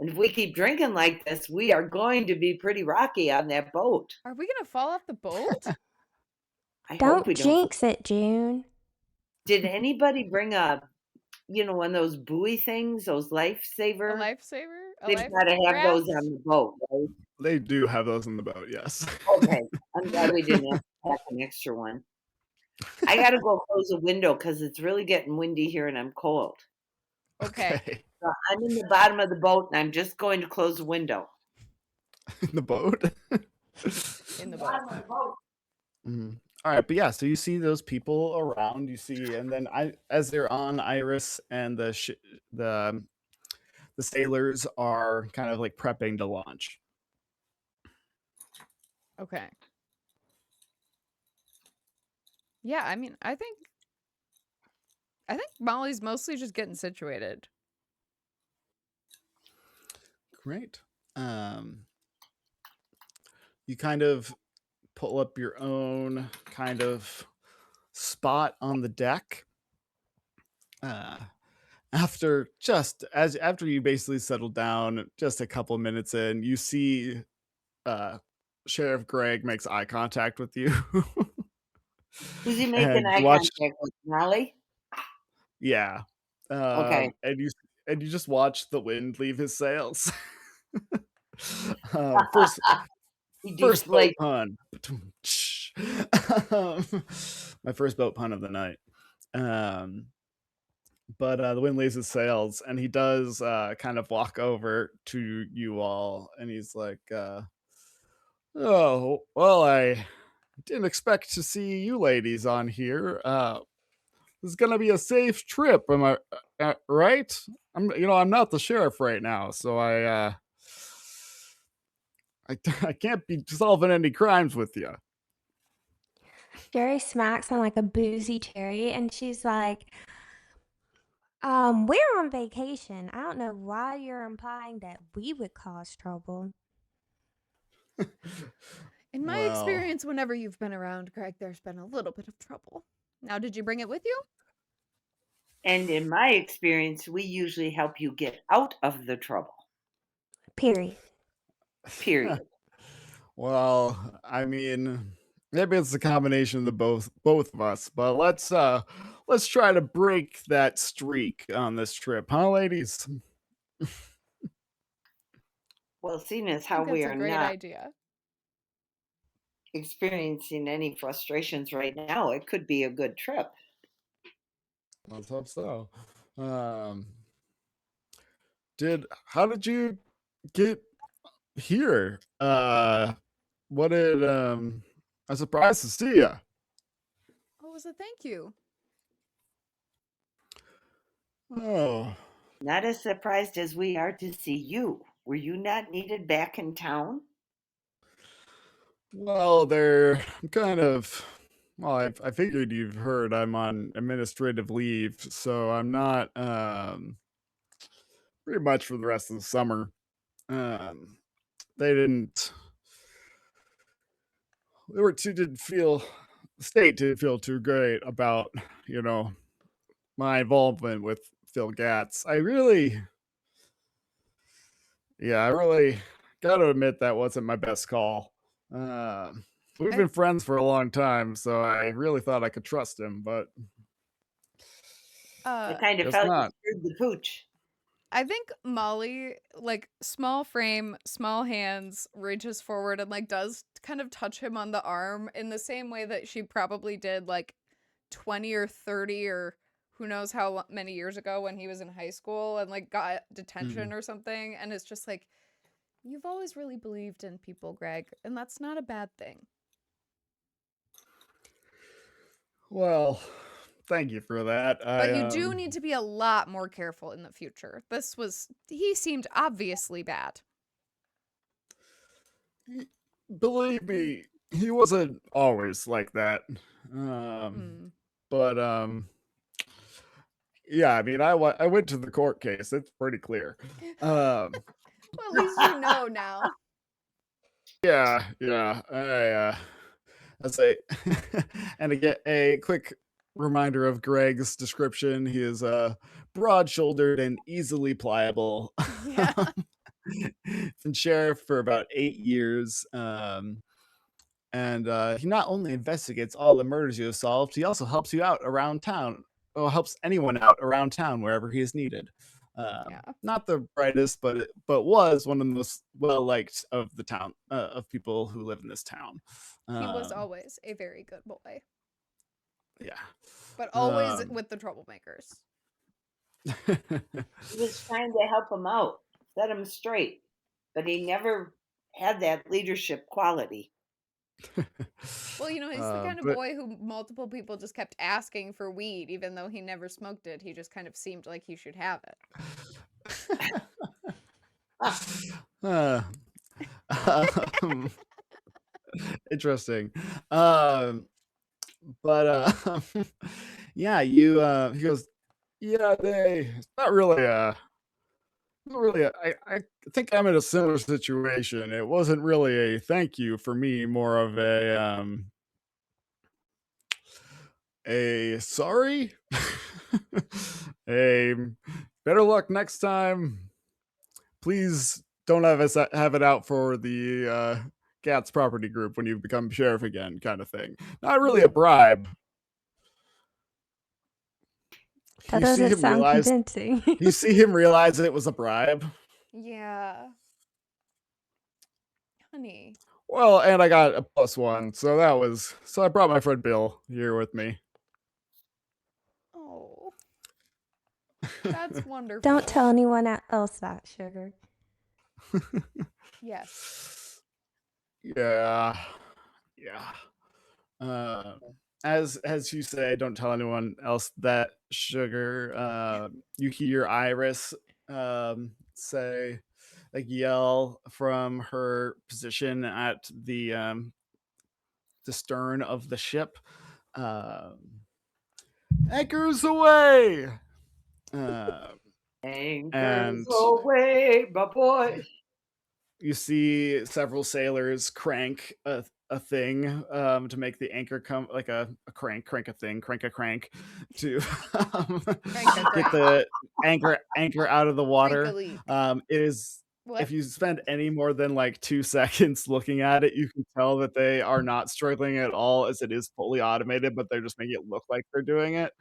And if we keep drinking like this, we are going to be pretty rocky on that boat. Are we gonna fall off the boat? I hope don't we don't. jinx it, June. Did anybody bring one of those buoy things, those A lifesaver? lifesaver? A They've life got to have those raft? on the boat, right? They do have those in the boat, yes. Okay. I'm glad we didn't have to pack an extra one. I got to go close the window because it's really getting windy here and I'm cold. Okay. So I'm in the bottom of the boat and I'm just going to close the window. In the boat. In the boat. Bottom of the boat. All right, but yeah, so you see those people around. You see, and then as they're on, Iris and the sailors are kind of like prepping to launch. Okay. Yeah, I mean, I think Molly's mostly just getting situated. Great. You kind of pull up your own kind of spot on the deck. After you basically settle down, just a couple minutes in, you see Sheriff Greg makes eye contact with you. Who's he making and eye you watch, contact with? Molly? yeah, Okay. and you just watch the wind leave his sails. First He first boat deflates. pun. Um, my first boat pun of the night. Um, but the wind leaves his sails, and he does kind of walk over to you all, and he's like, "Oh, well, I didn't expect to see you ladies on here. This is gonna be a safe trip, am I right? I'm not the sheriff right now, so I can't be solving any crimes with you." Jerry smacks on like a boozy cherry and she's like, we're on vacation. I don't know why you're implying that we would cause trouble. In my Well, experience, whenever you've been around, Greg, there's been a little bit of trouble. Now, did you bring it with you? And in my experience, we usually help you get out of the trouble. Period. Period. well, I mean, maybe it's a combination of the both of us, but let's try to break that streak on this trip, huh, ladies? Well, seeing as I how think we that's are a great not idea. experiencing any frustrations right now, it could be a good trip. Let's hope so. Um, how did you get here? What did I'm surprised to see you. Oh, it was a thank you. Oh, Not as surprised as we are to see you. Were you not needed back in town? well, I'm kind of. Well, I figured you've heard I'm on administrative leave, so I'm not pretty much for the rest of the summer. Um, they didn't. They were too didn't feel. The state didn't feel too great about my involvement with Phil Gatz. I really got to admit that wasn't my best call. Uh, we've I, been friends for a long time, so I really thought I could trust him, but I uh, kind of guess felt you not. screwed the pooch. I think Molly, like small frame, small hands, reaches forward and like does kind of touch him on the arm in the same way that she probably did like 20 or 30 or who knows how many years ago when he was in high school and like got detention Mm. or something. And it's just like, you've always really believed in people, Greg, and that's not a bad thing. Well, thank you for that. But you do need to be a lot more careful in the future. He seemed obviously bad. Believe me, he wasn't always like that. Hmm. But yeah, I mean, I went to the court case. It's pretty clear. Um, Well, at least you know now. yeah. I say, and again, a quick reminder of Greg's description. He is broad-shouldered and easily pliable. Yeah. Been sheriff for about 8 years. And he not only investigates all the murders you have solved, he also helps you out around town, or helps anyone out around town wherever he is needed. Yeah. Not the brightest, but was one of the most well liked of the town of people who live in this town. He was Um, always a very good boy, yeah. but always Um, with the troublemakers. He was trying to help him out, set him straight, but he never had that leadership quality. Well, he's the kind of but boy who multiple people just kept asking for weed, even though he never smoked it. He just kind of seemed like he should have it. uh, um, interesting. Um, but yeah, he goes, yeah, it's not really I think I'm in a similar situation. It wasn't really a thank you for me, more of a sorry. A better luck next time. Please don't have it out for the Cat's property group when you become sheriff again, kind of thing. Not really a bribe. That You see doesn't him sound realize. convincing. You see him realize it was a bribe. Yeah. Honey. Well, and I got a +1, so I brought my friend Bill here with me. Oh. That's wonderful. Don't tell anyone else that, Sugar. Yes. Yeah. As you say, don't tell anyone else that, Sugar. You hear Iris say, like, yell from her position at the stern of the ship. Anchors away! Anchors And away, my boy. you see several sailors crank a thing to make the anchor come, like a crank a thing, crank a crank to get the anchor out of the water. It is, What? if you spend any more than like 2 seconds looking at it, you can tell that they are not struggling at all, as it is fully automated, but they're just making it look like they're doing it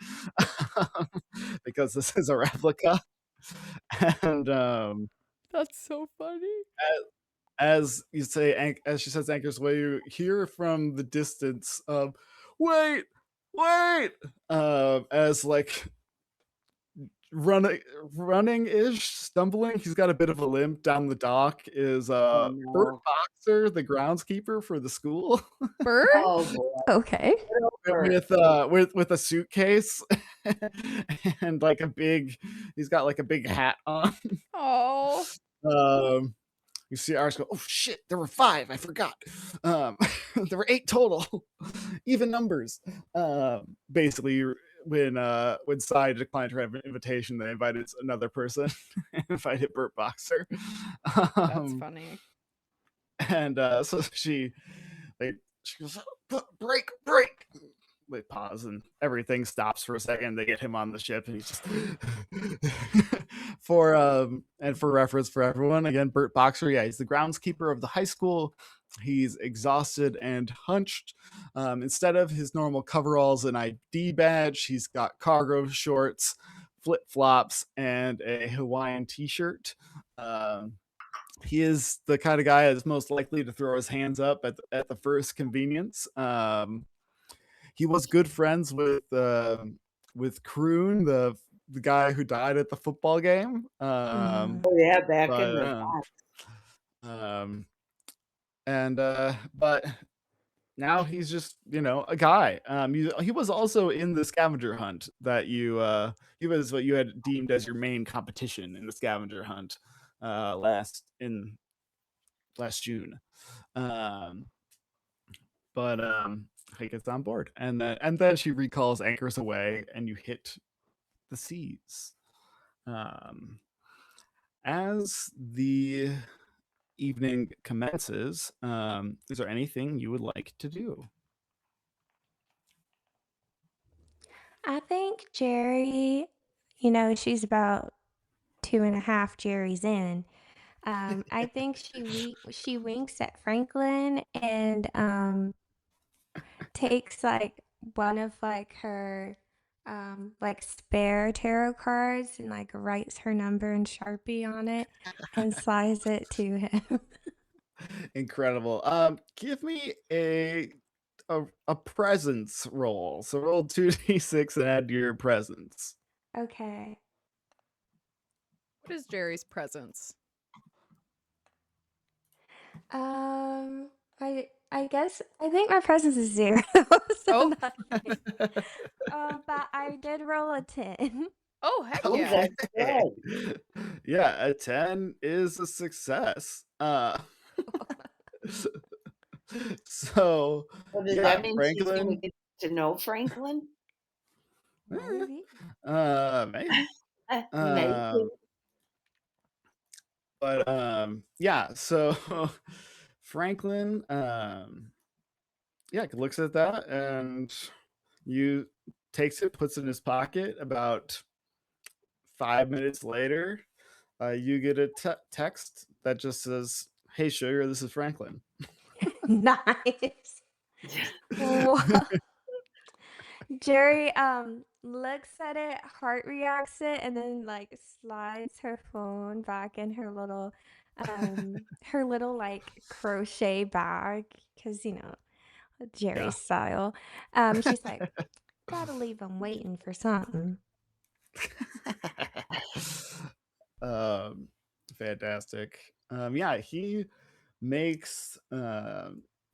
because this is a replica. And That's so funny. as you say, as she says, anchors away, you hear from the distance, wait, as like running ish, stumbling. He's got a bit of a limp down the dock. Is Oh, Bert no. Boxer, the groundskeeper for the school, Bird? Oh, boy. Okay. with a suitcase and like he's got like a big hat on. Oh. You see Iris go, oh shit, there were 5, I forgot. There were 8 total, even numbers. Basically, when Sai declined her invitation, they invited another person, invited Bert Boxer. That's funny. And so she goes, break. They pause and everything stops for a second. They get him on the ship and he's just for reference for everyone, again, Bert Boxer, yeah, he's the groundskeeper of the high school. He's exhausted and hunched. Instead of his normal coveralls and ID badge, he's got cargo shorts, flip-flops, and a Hawaiian t-shirt. He is the kind of guy that's most likely to throw his hands up at the first convenience. He was good friends with Kroon, the guy who died at the football game. Oh, yeah, back in the But now he's just, a guy. He was also in the scavenger hunt that he was what you had deemed as your main competition in the scavenger hunt last June. He gets on board, and then she recalls anchors away, and you hit the seas. As the evening commences, is there anything you would like to do? I think Jerry, she's about 2.5 Jerry's in. I think she winks at Franklin and takes like one of like her like spare tarot cards and like writes her number in Sharpie on it and slides it to him. Incredible. Give me a presence roll. So roll 2d6 and add your presence. Okay. What is Jerry's presence? I guess I think my presence is 0. Oh. But I did roll a 10. Oh, heck Oh, yeah. that's good. Yeah, a 10 is a success. So Well, does yeah, that mean she's Franklin, going to get to know Franklin? Maybe. maybe. Maybe. But yeah, so Franklin looks at that and takes it, puts it in his pocket. About 5 minutes later, you get a text that just says, hey Sugar, this is Franklin. nice. Well, Jerry looks at it, heart reacts it, and then like slides her phone back in her little like crochet bag because Jerry Yeah. style. She's like, gotta leave him waiting for something. um, fantastic. Yeah, makes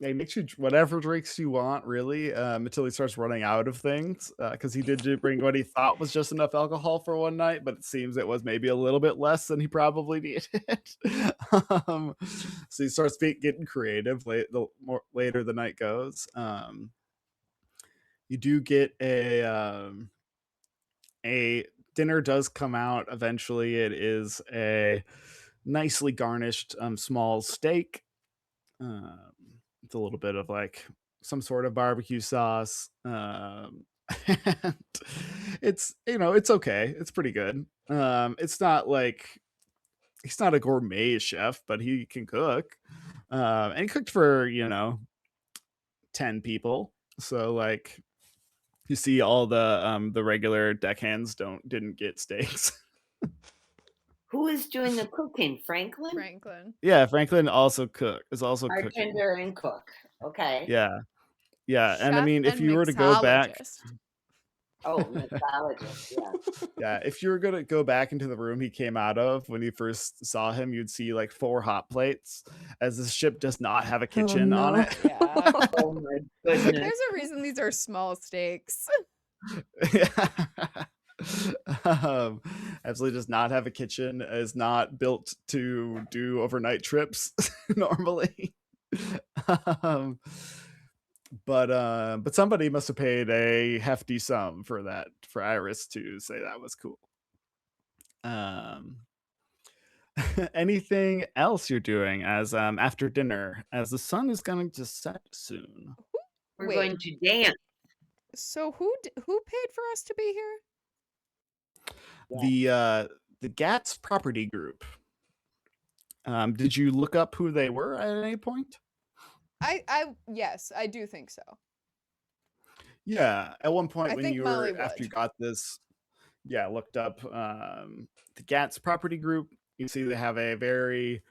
he makes you whatever drinks you want, really, until he starts running out of things. Because he did bring what he thought was just enough alcohol for one night, but it seems it was maybe a little bit less than he probably needed. So he starts getting creative later the night goes. You do get a dinner does come out eventually. It is a nicely garnished small steak. It's a little bit of like some sort of barbecue sauce. And it's okay. It's pretty good. It's not like he's not a gourmet chef, but he can cook. And he cooked for 10 people. So like you see all the regular deckhands didn't get steaks. Who is doing the cooking? Franklin? Franklin. Yeah, Franklin is also cooking. Bartender and cook. Okay. Yeah. Yeah, and I Chef mean, if and you were to go back, mixologist. Oh, mixologist. Yeah. yeah, if you were gonna go back into the room he came out of when you first saw him, you'd see like 4 hot plates, as the ship does not have a kitchen on no. it. Yeah. Oh my goodness. There's a reason these are small steaks. Absolutely does not have a kitchen, is not built to do overnight trips normally. um, but somebody must have paid a hefty sum for Iris to say that was cool. Anything else you're doing as after dinner, as the sun is going to set soon? We're Wait. going to dance. So who paid for us to be here? The Gats Property Group. Did you look up who they were at any point? Yes, I do think so. Yeah, at one point I when think you Molly were after you would. got this, yeah, looked up the Gats Property Group. You see they have a very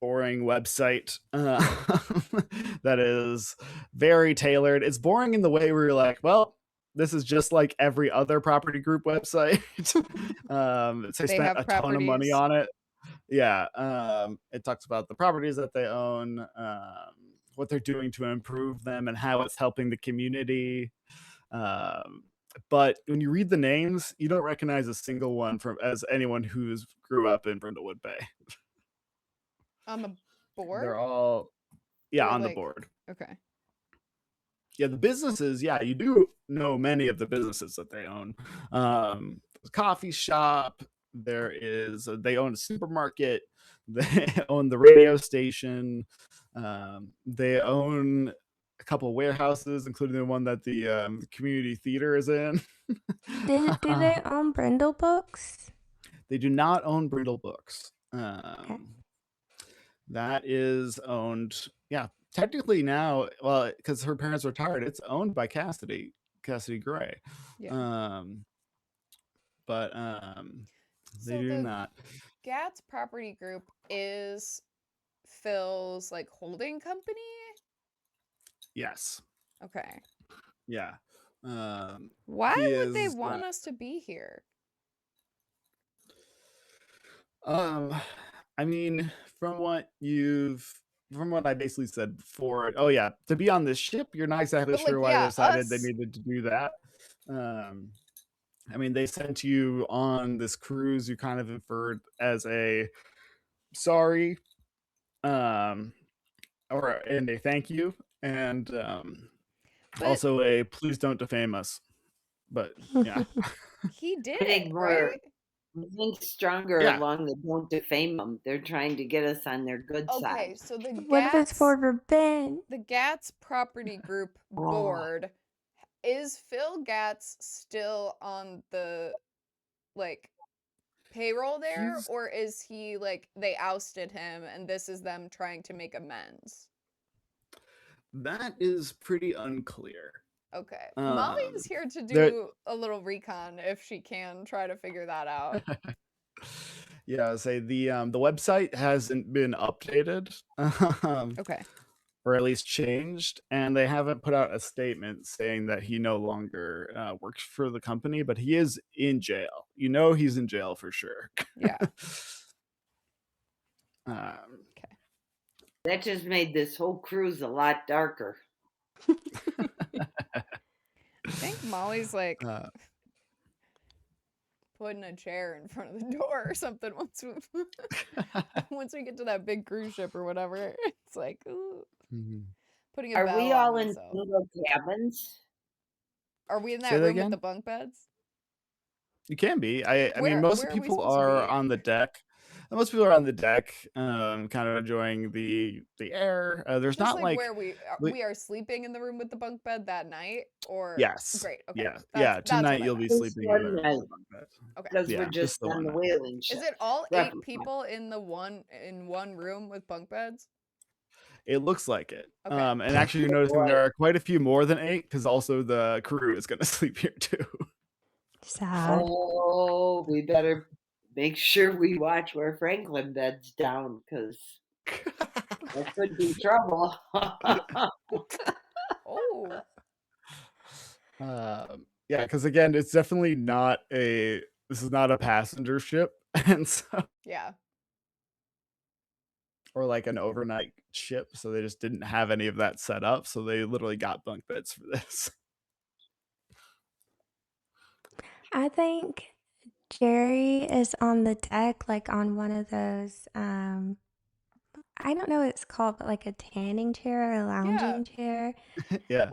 boring website that is very tailored. It's boring in the way where you're like, well, this is just like every other property group website. They spent have a ton of money properties. on it. Yeah, it talks about the properties that they own, what they're doing to improve them, and how it's helping the community. But when you read the names, you don't recognize a single one as anyone who's grew up in Brindlewood Bay. On the board? They're all, yeah, Or on the like- board. Okay. Yeah, the businesses, yeah, you do know many of the businesses that they own. Coffee shop, they own a supermarket, they own the radio station, they own a couple warehouses, including the one that the community theater is in. Do they own Brindle Books? They do not own Brindle Books. Okay. That is owned, yeah, technically now, well, because her parents retired, it's owned by Cassidy Gray. Yeah. But they So do the not. Gats Property Group is Phil's like holding company? Yes. Okay. Yeah. Why he would they is, want us to be here? I mean, from what I basically said before, oh yeah, to be on this ship, you're not exactly But, like, sure why yeah, they decided they us- needed to do that. I mean, they sent you on this cruise. You kind of inferred as a sorry, and a thank you, and But- also a please don't defame us. But yeah, He did I think it, we're- right? I think stronger Yeah. along the don't defame them. They're trying to get us on their good Okay, side. so the What if it's Gats for revenge? the Gats Property Group Oh. board, is Phil Gats still on the like payroll there, He's- or is he like they ousted him and this is them trying to make amends? That is pretty unclear. Okay. Molly Um, is here to there, do a little recon if she can try to figure that out. yeah, I'll say the website hasn't been updated, Okay. or at least changed, and they haven't put out a statement saying that he no longer works for the company, but he is in jail. You know, he's in jail for sure. Yeah. Um, That just made this whole cruise a lot darker. I think Molly's like uh, putting a chair in front of the door or something once we get to that big cruise ship or whatever. It's like ooh, mhm. putting a Are bell we on all in myself. single cabins? Are we in Say that that room with again? the bunk beds? You can be. I mean, Where most are we people supposed to are be? on the deck. Most people are on the deck, kind of enjoying the air. There's Just not like like, where we are sleeping in the room with the bunk bed that night, or yes, great. Okay, yeah, that's Tonight what I you'll be meant. This sleeping in one the night, bunk bed. Okay. because we're Yeah, just the on one the night. whaling Is ship. it all 8 Replica. people in one room with bunk beds? It looks like it. Okay. And actually, you're noticing there are quite a few more than 8 because also the crew is going to sleep here too. Sad. Oh, we better make sure we watch where Franklin beds down, because there could be trouble. Oh, Yeah, because again, it's definitely not a. This is not a passenger ship, and so yeah. or like an overnight ship, so they just didn't have any of that set up. So they literally got bunk beds for this. I think Jerry is on the deck, like on one of those, I don't know what it's called, but like a tanning chair or a Yeah. lounging chair. Yeah.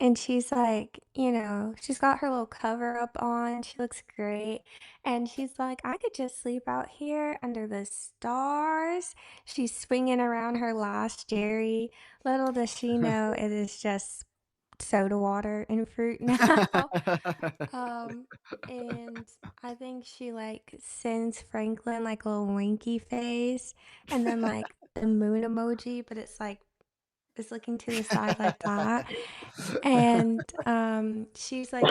And she's like, she's got her little cover up on. She looks great. And she's like, I could just sleep out here under the stars. She's swinging around her last Jerry. Little does she know it is just soda water and fruit now. And I think she like sends Franklin like a little winky face and then like the moon emoji, but it's like is looking to the side like that. And she's like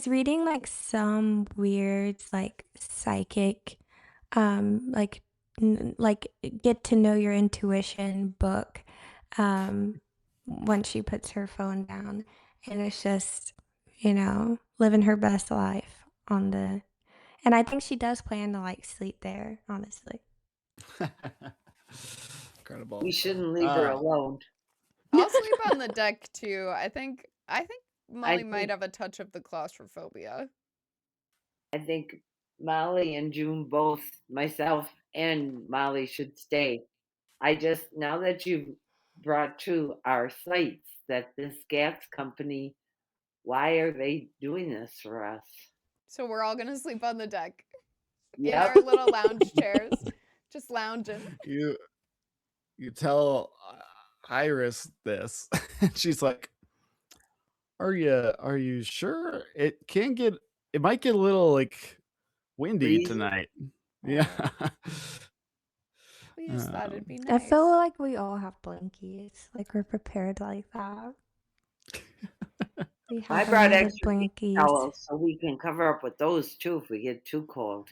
reading like some weird like psychic like like get to know your intuition book once she puts her phone down, and it's just living her best life on the and I think she does plan to like sleep there, honestly. Incredible. We shouldn't leave her alone. I'll sleep on the deck too. I think Molly I might think, have a touch of the claustrophobia. I think Molly and June both, myself and Molly, should stay. I just, now that you've brought to our sights that this gas company, why are they doing this for us? So we're all gonna sleep on the deck in Yep. our little lounge chairs, just lounging. You tell Iris this, and she's like, "Are you sure? It might get a little like windy Breezy. tonight." Yeah. We just thought it'd be I nice. feel like we all have blankies. Like we're prepared like that. We I have brought unlimited extra blankies. towels so we can cover up with those too if we get too cold.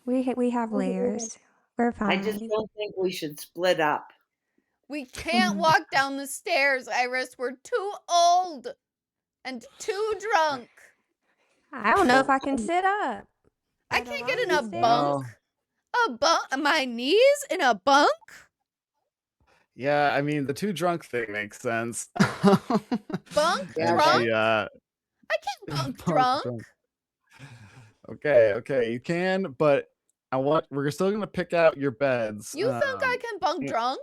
We have layers. We're I just fine. don't think we should split up. We can't walk down the stairs, Iris. We're too old and too drunk. I don't know if I can sit up. I let can't alone get in a the stairs. bunk. A bunk? My knees in a bunk? Yeah, I mean the too drunk thing makes sense. Bunk Yeah, drunk? She, I can't bunk bunk drunk. Okay, you can, but we're still gonna pick out your beds. You think I can bunk yeah. drunk?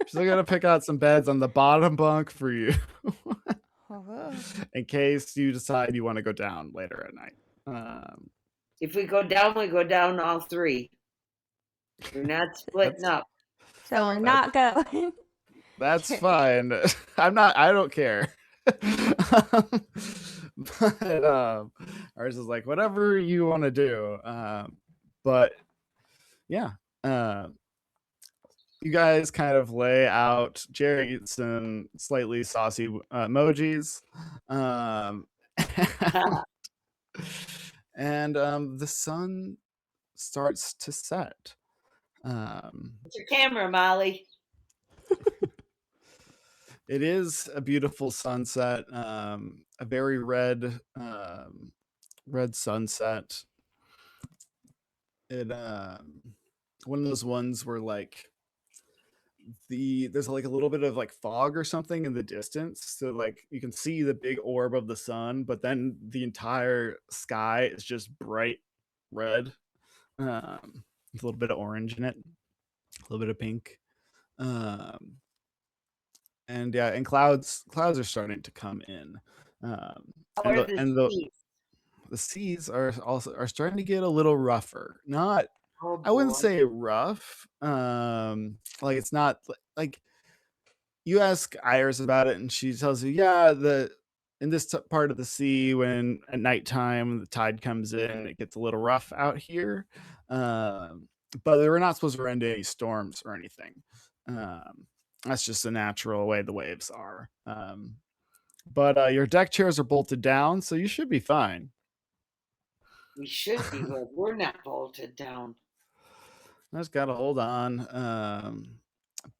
Still gonna pick out some beds on the bottom bunk for you, in case you decide you want to go down later at night. If we go down all three. We're not splitting up. So we're not going. That's fine. I don't care. But ours is like whatever you want to do. But yeah. you guys kind of lay out. Jerry gets some slightly saucy emojis. Um, and the sun starts to set. It's your camera, Molly. It is a beautiful sunset, a very red sunset. It one of those ones where like there's like a little bit of like fog or something in the distance, so like you can see the big orb of the sun, but then the entire sky is just bright red, with a little bit of orange in it, a little bit of pink. And yeah, and clouds are starting to come in, How and are the the and the seas? the seas are starting to get a little rougher. Not, Oh I wouldn't boy. say rough. Like it's not like you ask Iris about it, and she tells you, yeah, the in this part of the sea, when at nighttime the tide comes in, it gets a little rough out here. Um, but we're not supposed to run into any storms or anything. Um, that's just a natural way the waves are. But your deck chairs are bolted down, so you should be fine. We should be, but we're not bolted down. I just gotta hold on.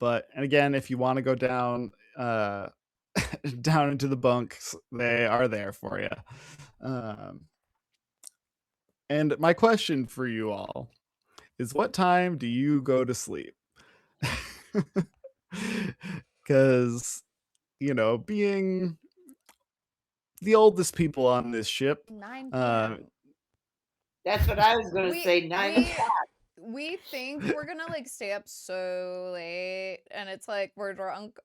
But and again, if you want to go down, down into the bunks, they are there for you. Um, and my question for you all is, what time do you go to sleep? Because being the oldest people on this ship, 9 uh, p.m. That's what I was going to We say. 9 we o'clock. we think we're gonna like stay up so late, and it's like we're drunk,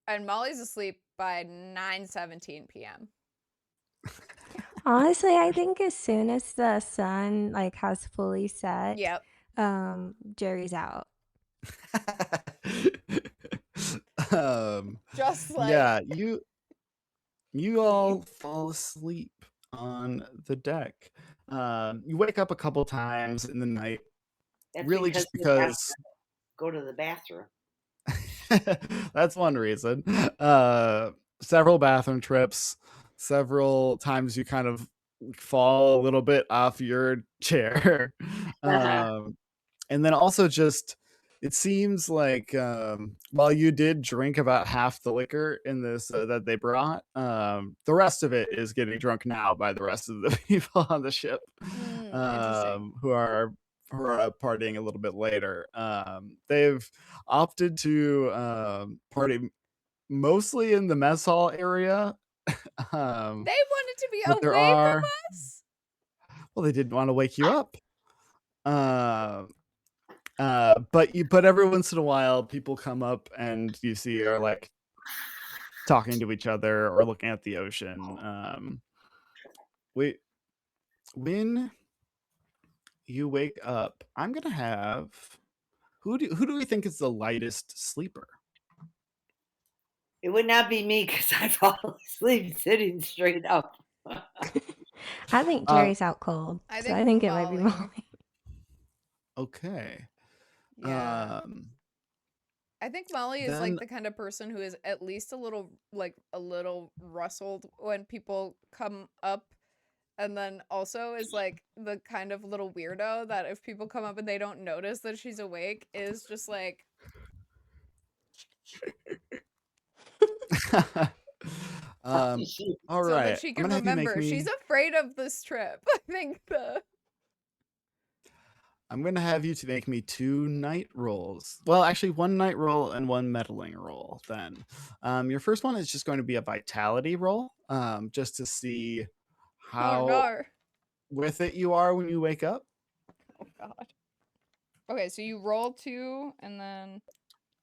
and Molly's asleep by 9:17 p.m. Honestly, I think as soon as the sun like has fully set, Yep. Jerry's out. Just like yeah, you all fall asleep on the deck. You wake up a couple times in the night, That's really because just we have to because go to the bathroom. that's one reason. Several bathroom trips, several times you kind of fall a little bit off your chair. And then also just it seems like while you did drink about half the liquor in this that they brought, the rest of it is getting drunk now by the rest of the people on the ship, interesting. who are partying a little bit later. They've opted to party mostly in the mess hall area. They wanted to be But there away from are, us. well, they didn't want to wake you up. Uh, but every once in a while, people come up and you see are like talking to each other or looking at the ocean. We When you wake up, I'm gonna have who do we think is the lightest sleeper? It would not be me because I fall asleep sitting straight up. I think Uh, Jerry's out cold, I so I think think it might be Molly. Molly. okay. Yeah. I think Molly is like Then the kind of person who is at least a little rustled when people come up, and then also is like the kind of little weirdo that if people come up and they don't notice that she's awake is just like all so that right. she I'm can gonna have you make remember. She's me. afraid of this trip. I think I'm gonna have you to make me 2 night rolls. Well, actually, 1 night roll and 1 meddling roll. Then, your first one is just going to be a vitality roll, just to see oh how no. with it you are when you wake up. Oh god. Okay, so you roll 2 and then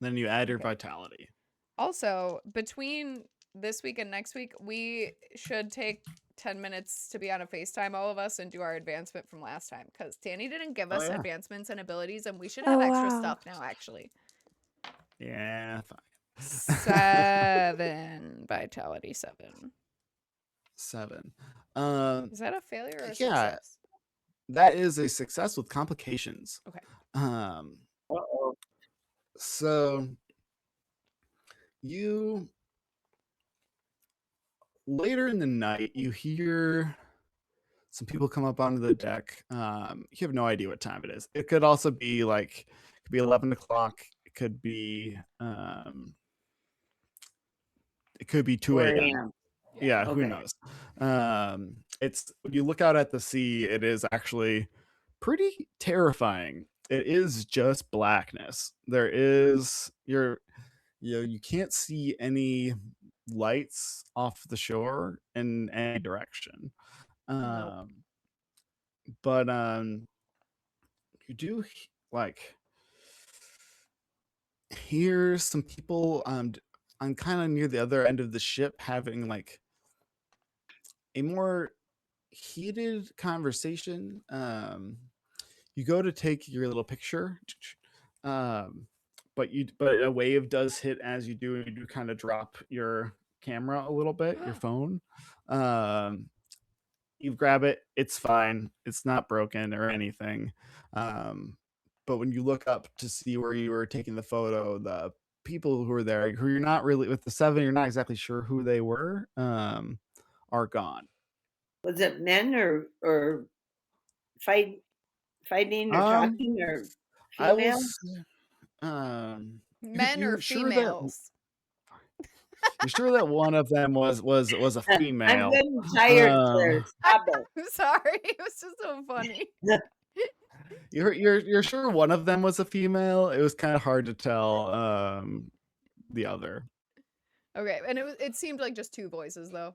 Then you add your Okay. vitality. also between this week and next week, we should take 10 minutes to be on a FaceTime, all of us, and do our advancement from last time. Because Danny didn't give us yeah. advancements and abilities, and we should have Oh, extra wow. stuff now, actually. Yeah, fine. 7 vitality 7. 7. Is that a failure or a Yeah, success? that is a success with complications. Okay. Um, Uh-oh. So you later in the night, you hear some people come up onto the deck. You have no idea what time it is. It could also be like it could be 11 o'clock. It could be 2 4 a.m. a.m. Yeah, who Okay. knows? It's when you look out at the sea, it is actually pretty terrifying. It is just blackness. There is you can't see any lights off the shore in any direction. Nope. But you do like hear some people I'm kind of near the other end of the ship having like a more heated conversation. You go to take your little picture, um, but a wave does hit as you do, and you do kind of drop your camera a little bit, your phone. Um, you grab it, it's fine, it's not broken or anything. Um, but when you look up to see where you were taking the photo, the people who were there, who you're not really with the seven, you're not exactly sure who they were, are gone. Was it men or fighting or Um, talking or I will. female? Men or You're sure that females? one of them was a I'm female. getting tired, Claire. Stop it. I'm sorry. It was just so funny. You're sure one of them was a female? It was kind of hard to tell. The other. Okay, and it seemed like just two voices though.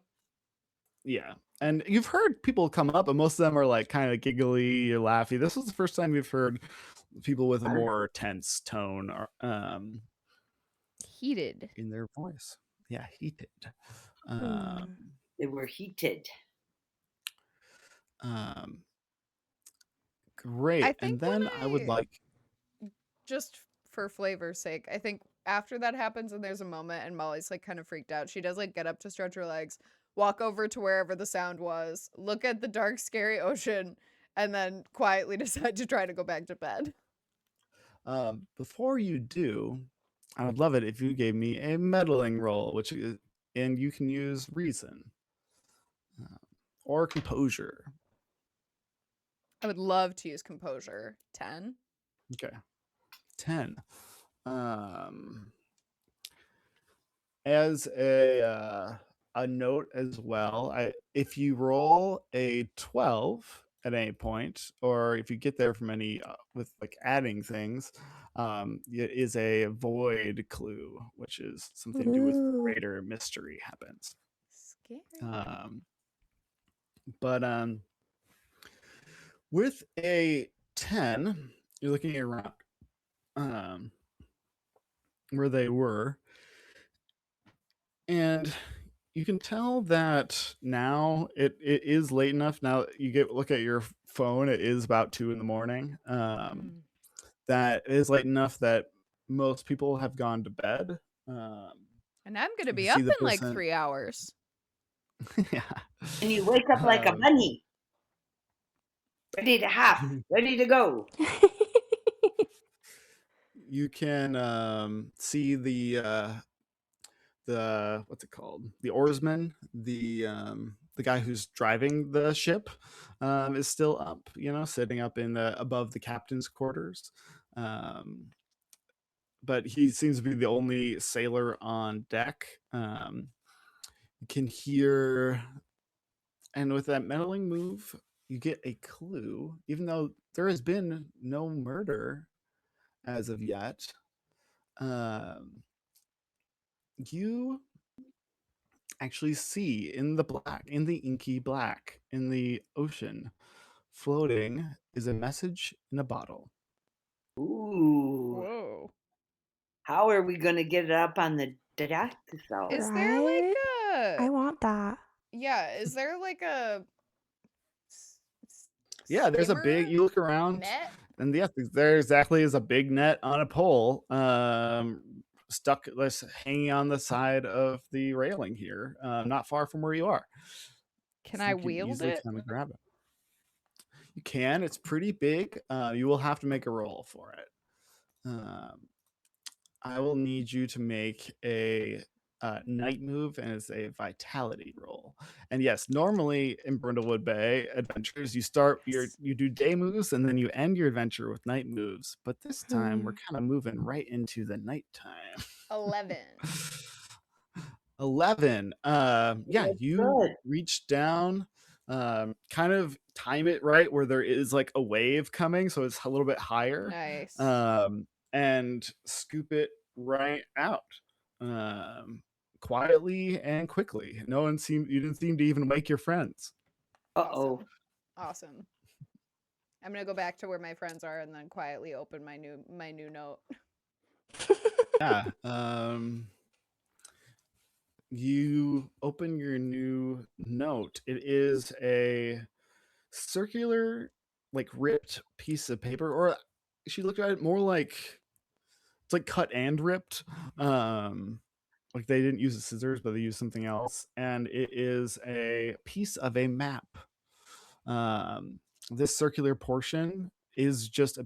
Yeah, and you've heard people come up, but most of them are like kind of giggly or laughy. This was the first time you've heard people with a more tense tone or Heated. in their voice. Yeah, heated. They were heated. Great. I And think when then I would like just for flavor's sake, I think after that happens and there's a moment and Molly's like kind of freaked out, she does like get up to stretch her legs, walk over to wherever the sound was, look at the dark, scary ocean, and then quietly decide to try to go back to bed. before you do, I would love it if you gave me a meddling roll, and you can use reason or composure. I would love to use composure. 10. Okay, 10. As a note as well, if you roll a 12 at any point, or if you get there from any with like adding things, it is a void clue, which is something to do with Ooh. greater mystery happens. Scary. But with a 10, you're looking around where they were, and you can tell that now it is late enough. Now you look at your phone, it is about 2 in the morning. That is late enough that most people have gone to bed. And I'm going to you be can see up the in like person- 3 hours. Yeah. And you wake up like a bunny. Ready to hop, ready to go. You can see the what's it called? The oarsman, the guy who's driving the ship, is still up, sitting up in above the captain's quarters. But he seems to be the only sailor on deck. You can hear, and with that meddling move, you get a clue, even though there has been no murder as of yet. You actually see in the inky black, in the ocean, floating is a message in a bottle. Ooh. Whoa. How are we going to get it up on the deck? So? Is there like I a... want that. Yeah, is there like a... Yeah, there's a big, you look around, net? and yes, there exactly is a big net on a pole, stuck, hanging on the side of the railing here, not far from where you are. Can So I you can wield easily it? kind of grab it. You can. It's pretty big. You will have to make a roll for it. I will need you to make a night move, and it's a vitality roll. And yes, normally in Brindlewood Bay adventures, you do day moves and then you end your adventure with night moves. But this time we're kind of moving right into the nighttime. 11. 11. Yeah, That's you good. reach down, kind of time it right where there is like a wave coming, so it's a little bit higher. Nice. And scoop it right out. Quietly and quickly. You didn't seem to even wake your friends. Uh-oh. Awesome. I'm gonna go back to where my friends are and then quietly open my new note. Yeah. You open your new note. It is a circular, like ripped piece of paper, or she looked at it more like it's like cut and ripped. Like they didn't use the scissors, but they used something else, and it is a piece of a map. This circular portion is just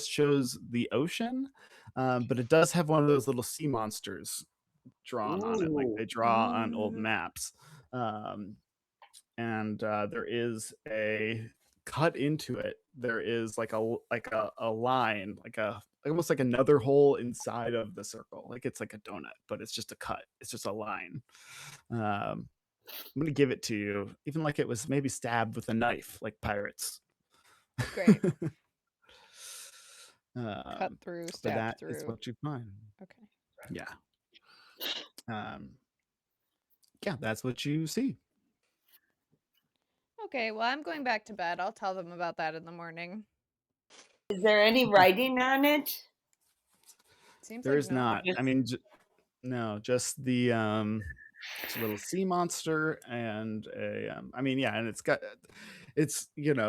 shows the ocean, but it does have one of those little sea monsters drawn on it, like Ooh. they draw on old maps. And there is a cut into it. There is like a line, like almost like another hole inside of the circle. Like it's like a donut, but it's just a cut. It's just a line. I'm gonna give it to you, even like it was maybe stabbed with a knife, like pirates. Great. Cut Cut through, but stab that through. is what you find. Okay. Yeah. Yeah, that's what you see. Okay, well, I'm going back to bed. I'll tell them about that in the morning. Is there any writing on it? Seems There like is no. not. I mean, no, just the it's a little sea monster and a I mean, yeah, and it's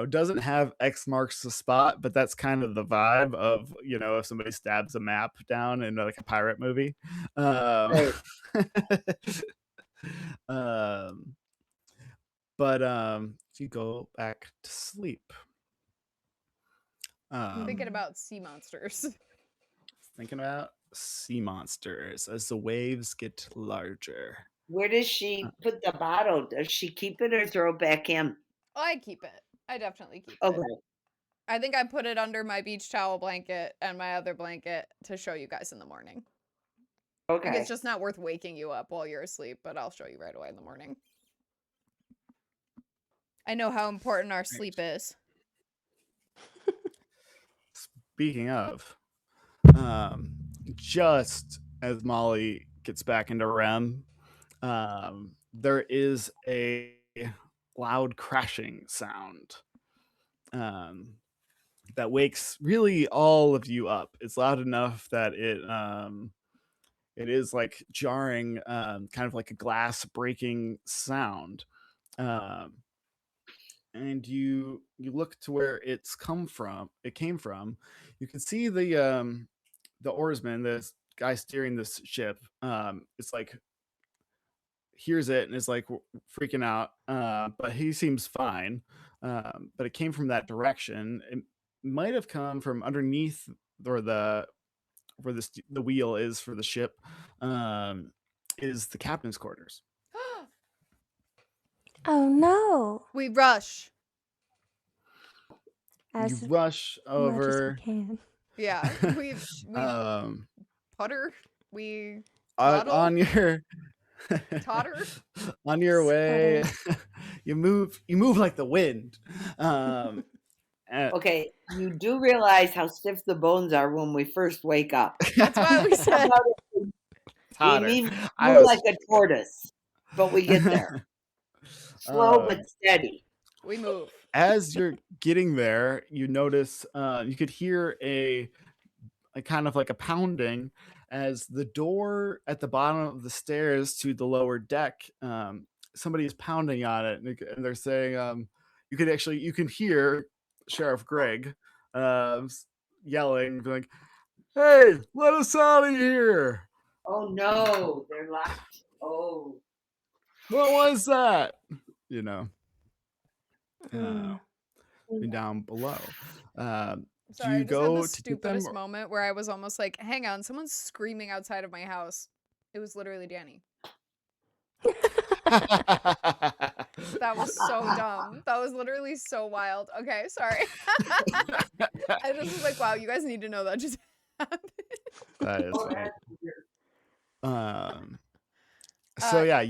doesn't have X marks the spot, but that's kind of the vibe of if somebody stabs a map down in like a pirate movie. Right. But if you go back to sleep, I'm thinking about sea monsters. thinking about sea monsters as the waves get larger. Where does she put the bottle? Does she keep it or throw it back in? Oh, I keep it. I definitely keep Okay. it. I think I put it under my beach towel blanket and my other blanket to show you guys in the morning. Like, Okay. it's just not worth waking you up while you're asleep, but I'll show you right away in the morning. I know how important our sleep is. Speaking of, just as Molly gets back into REM, there is a loud crashing sound that wakes really all of you up. It's loud enough that it is like jarring, kind of like a glass breaking sound. And you look to where it came from. You can see the oarsman, the guy steering this ship. It's like hears it and is like freaking out, but he seems fine. But it came from that direction. It might have come from underneath, or where the wheel is for the ship, is the captain's quarters. Oh no! We rush. As You rush much as we over. can. Yeah, we putter. We toddle. On your Totter. on your way. Sputter. you move like the wind. And Okay. You do realize how stiff the bones are when we first wake up. That's why we said We Totter. mean I move was- like a tortoise, but we get there. Slow but steady. we move. As you're getting there, you notice you could hear a kind of like a pounding as the door at the bottom of the stairs to the lower deck. Somebody is pounding on it, and they're saying, you can hear Sheriff Greg yelling, like, "Hey, let us out of here! Oh no, they're locked. Oh. What was that?" Mm. Down below. Sorry, I you just had the go to get them? stupidest moment where I was almost like, hang on, someone's screaming outside of my house. It was literally Danny. That was so dumb. That was literally so wild. Okay, sorry. I just was like, wow, you guys need to know that just happened. That is Oh, funny. that's weird. So Uh, yeah,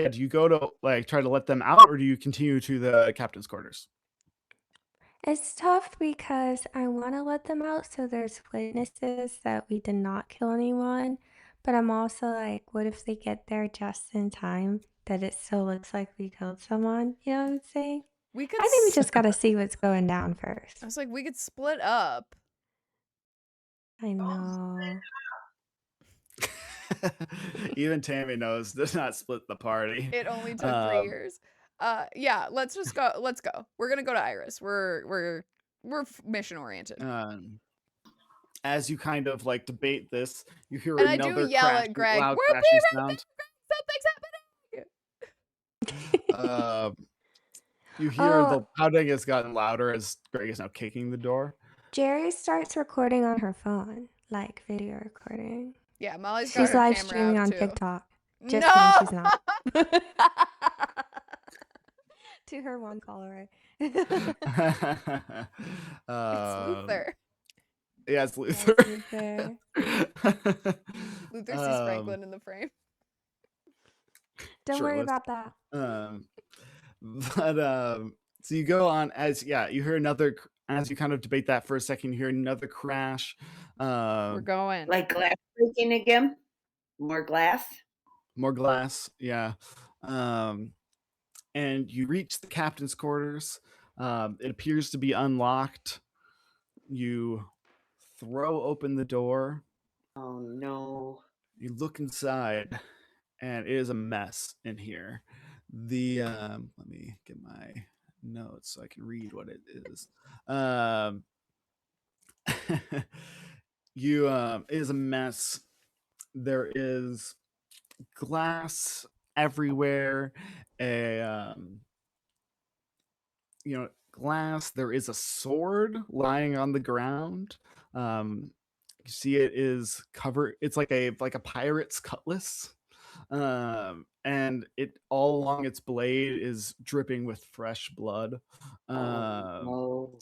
do you go to like try to let them out, or do you continue to the captain's quarters? It's tough because I want to let them out so there's witnesses that we did not kill anyone. But I'm also like, what if they get there just in time that it still looks like we killed someone? You know what I'm saying? we could. I think we just got to see what's going down first. I was like, we could split up. I know. Even Tammy knows does not split the party. It only took 3 years. Yeah, let's just go. Let's go. We're gonna go to Iris. We're mission oriented. As you kind of like debate this, you hear And I do another yell at Greg, loud "We'll be crashing right sound. there, Greg! Something's happening!" You hear the Oh, pounding has gotten louder as Greg is now kicking the door. Jerry starts recording on her phone, like video recording. Yeah, Molly's got She's her live camera streaming out on too. TikTok. Just No! kidding, she's not. To her one follower. It's Luther. Yeah, it's Yes, Luther. Luther. Luther sees Franklin in the frame. Don't worry shirtless. about that. So you go on you hear another as you kind of debate that for a second. You hear another crash. We're going. Like glass breaking again? More glass? More glass, yeah. And you reach the captain's quarters. It appears to be unlocked. You throw open the door. Oh no. You look inside, and it is a mess in here. Let me get my notes so I can read what it is. It is a mess. There is glass everywhere. Glass. There is a sword lying on the ground. You see it is covered. It's like a pirate's cutlass. And it all along its blade is dripping with fresh blood. No.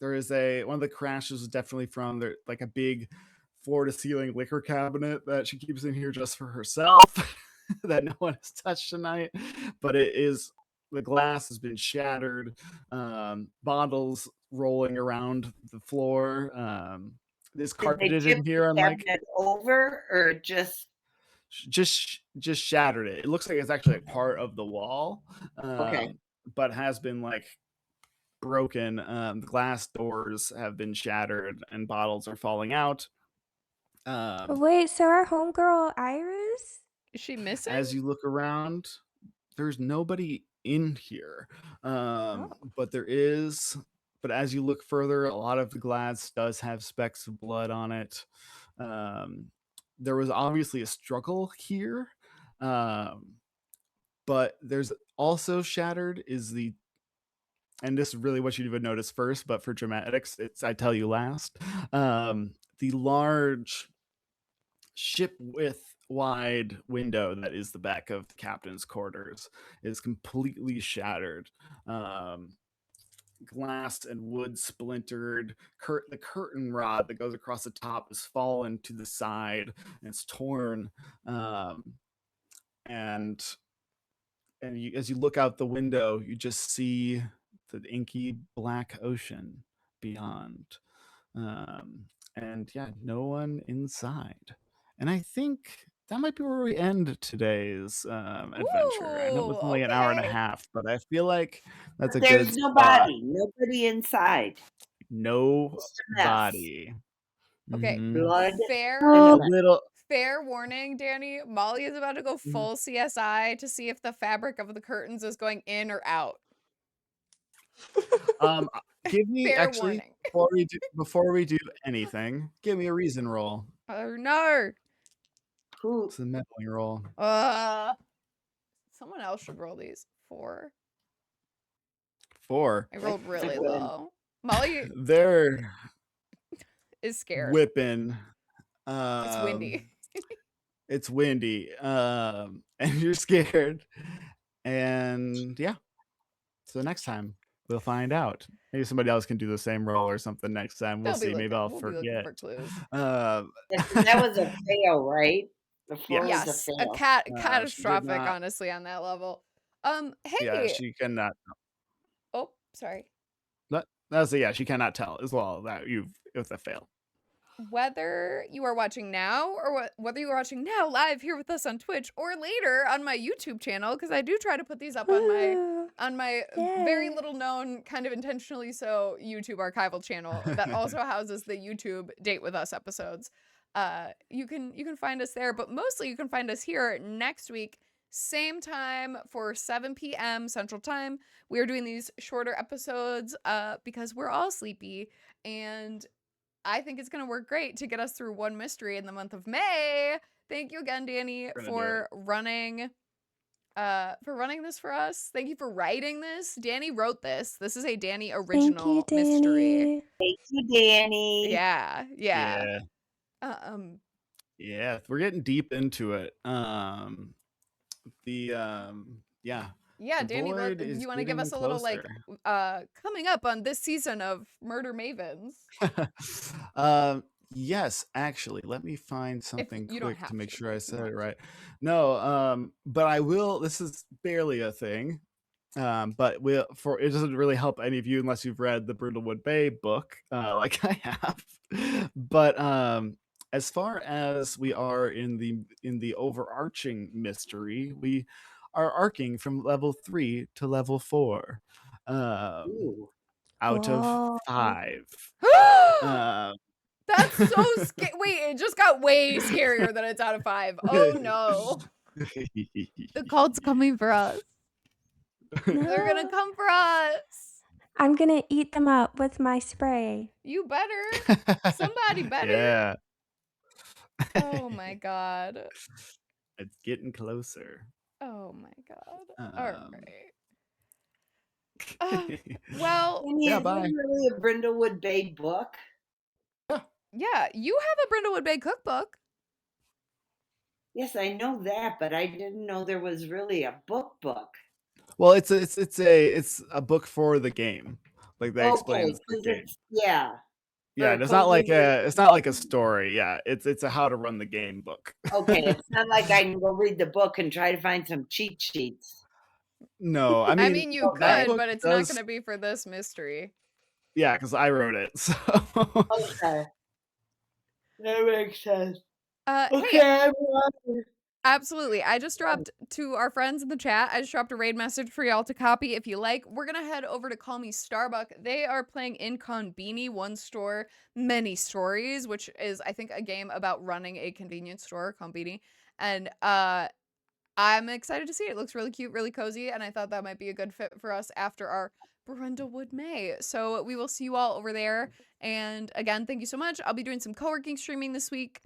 There is one of the crashes is definitely from like a big floor to ceiling liquor cabinet that she keeps in here just for herself that no one has touched tonight. But the glass has been shattered, bottles rolling around the floor. There's Did they carpeted tip in here the on like cabinet over or just just shattered it. It looks like it's actually like part of the wall, okay? but has been like broken. The glass doors have been shattered and bottles are falling out. But wait, so our homegirl Iris? Is she missing? As you look around, there's nobody in here. But as you look further, a lot of the glass does have specks of blood on it. There was obviously a struggle here. But there's also shattered and this is really what you would notice first, but for dramatics, I tell you last. The large ship width wide window that is the back of the captain's quarters is completely shattered. Glass and wood splintered. The curtain rod that goes across the top has fallen to the side and it's torn. And as you look out the window, you just see the inky black ocean beyond. And yeah, no one inside. And I think that might be where we end today's adventure. I know it was Ooh, only an hour and a okay. half, but I feel like that's a There's good spot. nobody inside. Just a mess. Nobody. Okay. Mhm. Blood. Fair A Oh. little. fair warning, Danny. Molly is about to go full CSI to see if the fabric of the curtains is going in or out. Give me Fair actually warning. before we do anything, give me a reason roll. Oh no. Who? It's a meddling roll. Someone else should roll these. 4. 4. I rolled really Good. low. Molly They're is scared. whipping. It's windy. It's windy. And you're scared. And yeah. So next time we'll find out. Maybe somebody else can do the same role or something next time. We'll see. Maybe I'll We'll be looking forget. for clues. That was a fail, right? The four was a Yes, fail. catastrophic, not- honestly, on that level. Yeah, Hey. she cannot. Oh, sorry. She cannot tell as well that it's a fail. Whether you are watching now or whether you are watching now live here with us on Twitch or later on my YouTube channel, because I do try to put these up on my very Yay. little known, kind of intentionally so, YouTube archival channel that also houses the YouTube Date With Us episodes. You can find us there, but mostly you can find us here next week, same time for 7 p.m. Central Time. We are doing these shorter episodes because we're all sleepy, and I think it's going to work great to get us through one mystery in the month of May. Thank you again, Danny, for running this for us. Thank you for writing this. Danny wrote this. This is a Danny original Thank you, Danny. mystery. Thank you, Danny. Yeah. Yeah, we're getting deep into it. Yeah, The Danny, void is you want to give us a getting little like coming up on this season of Murder Mavens? Yes, actually, let me find something you don't quick have to make to, sure but I if you said it want right. No, but I will. This is barely a thing. But it doesn't really help any of you unless you've read the Brindlewood Bay book, like I have. But as far as we are in the overarching mystery, we are arcing from level 3 to level 4, Ooh. out of Whoa. 5. That's so scary. Wait, it just got way scarier than it's out of 5. Oh no. The cult's coming for us. They're gonna No. come for us. I'm gonna eat them up with my spray. You better. Somebody better. Yeah. Oh my god. It's getting closer. Oh my god. All right. right. Well, Danny, Yeah, is bye. it really a Brindlewood Bay book? yeah, you have a Brindlewood Bay cookbook. Yes, I know that, but I didn't know there was really a book. Well, it's a book for the game. Like that explains the 'cause game. yeah. Yeah, for it's not like coding. a story. Yeah, it's a how to run the game book. Okay, it's not like I can go read the book and try to find some cheat sheets. No, I mean you that could, book but it's not going to be for this mystery. Yeah, because I wrote it. So Okay. That makes sense. Hey, Okay, absolutely. I just dropped to our friends in the chat. I just dropped a raid message for y'all to copy if you like. We're going to head over to Call Me Starbuck. They are playing in Conbini, One Store, Many Stories, which is, I think, a game about running a convenience store, Conbini. And I'm excited to see it. It looks really cute, really cozy, and I thought that might be a good fit for us after our Brindlewood May. So we will see you all over there. And again, thank you so much. I'll be doing some co-working streaming this week.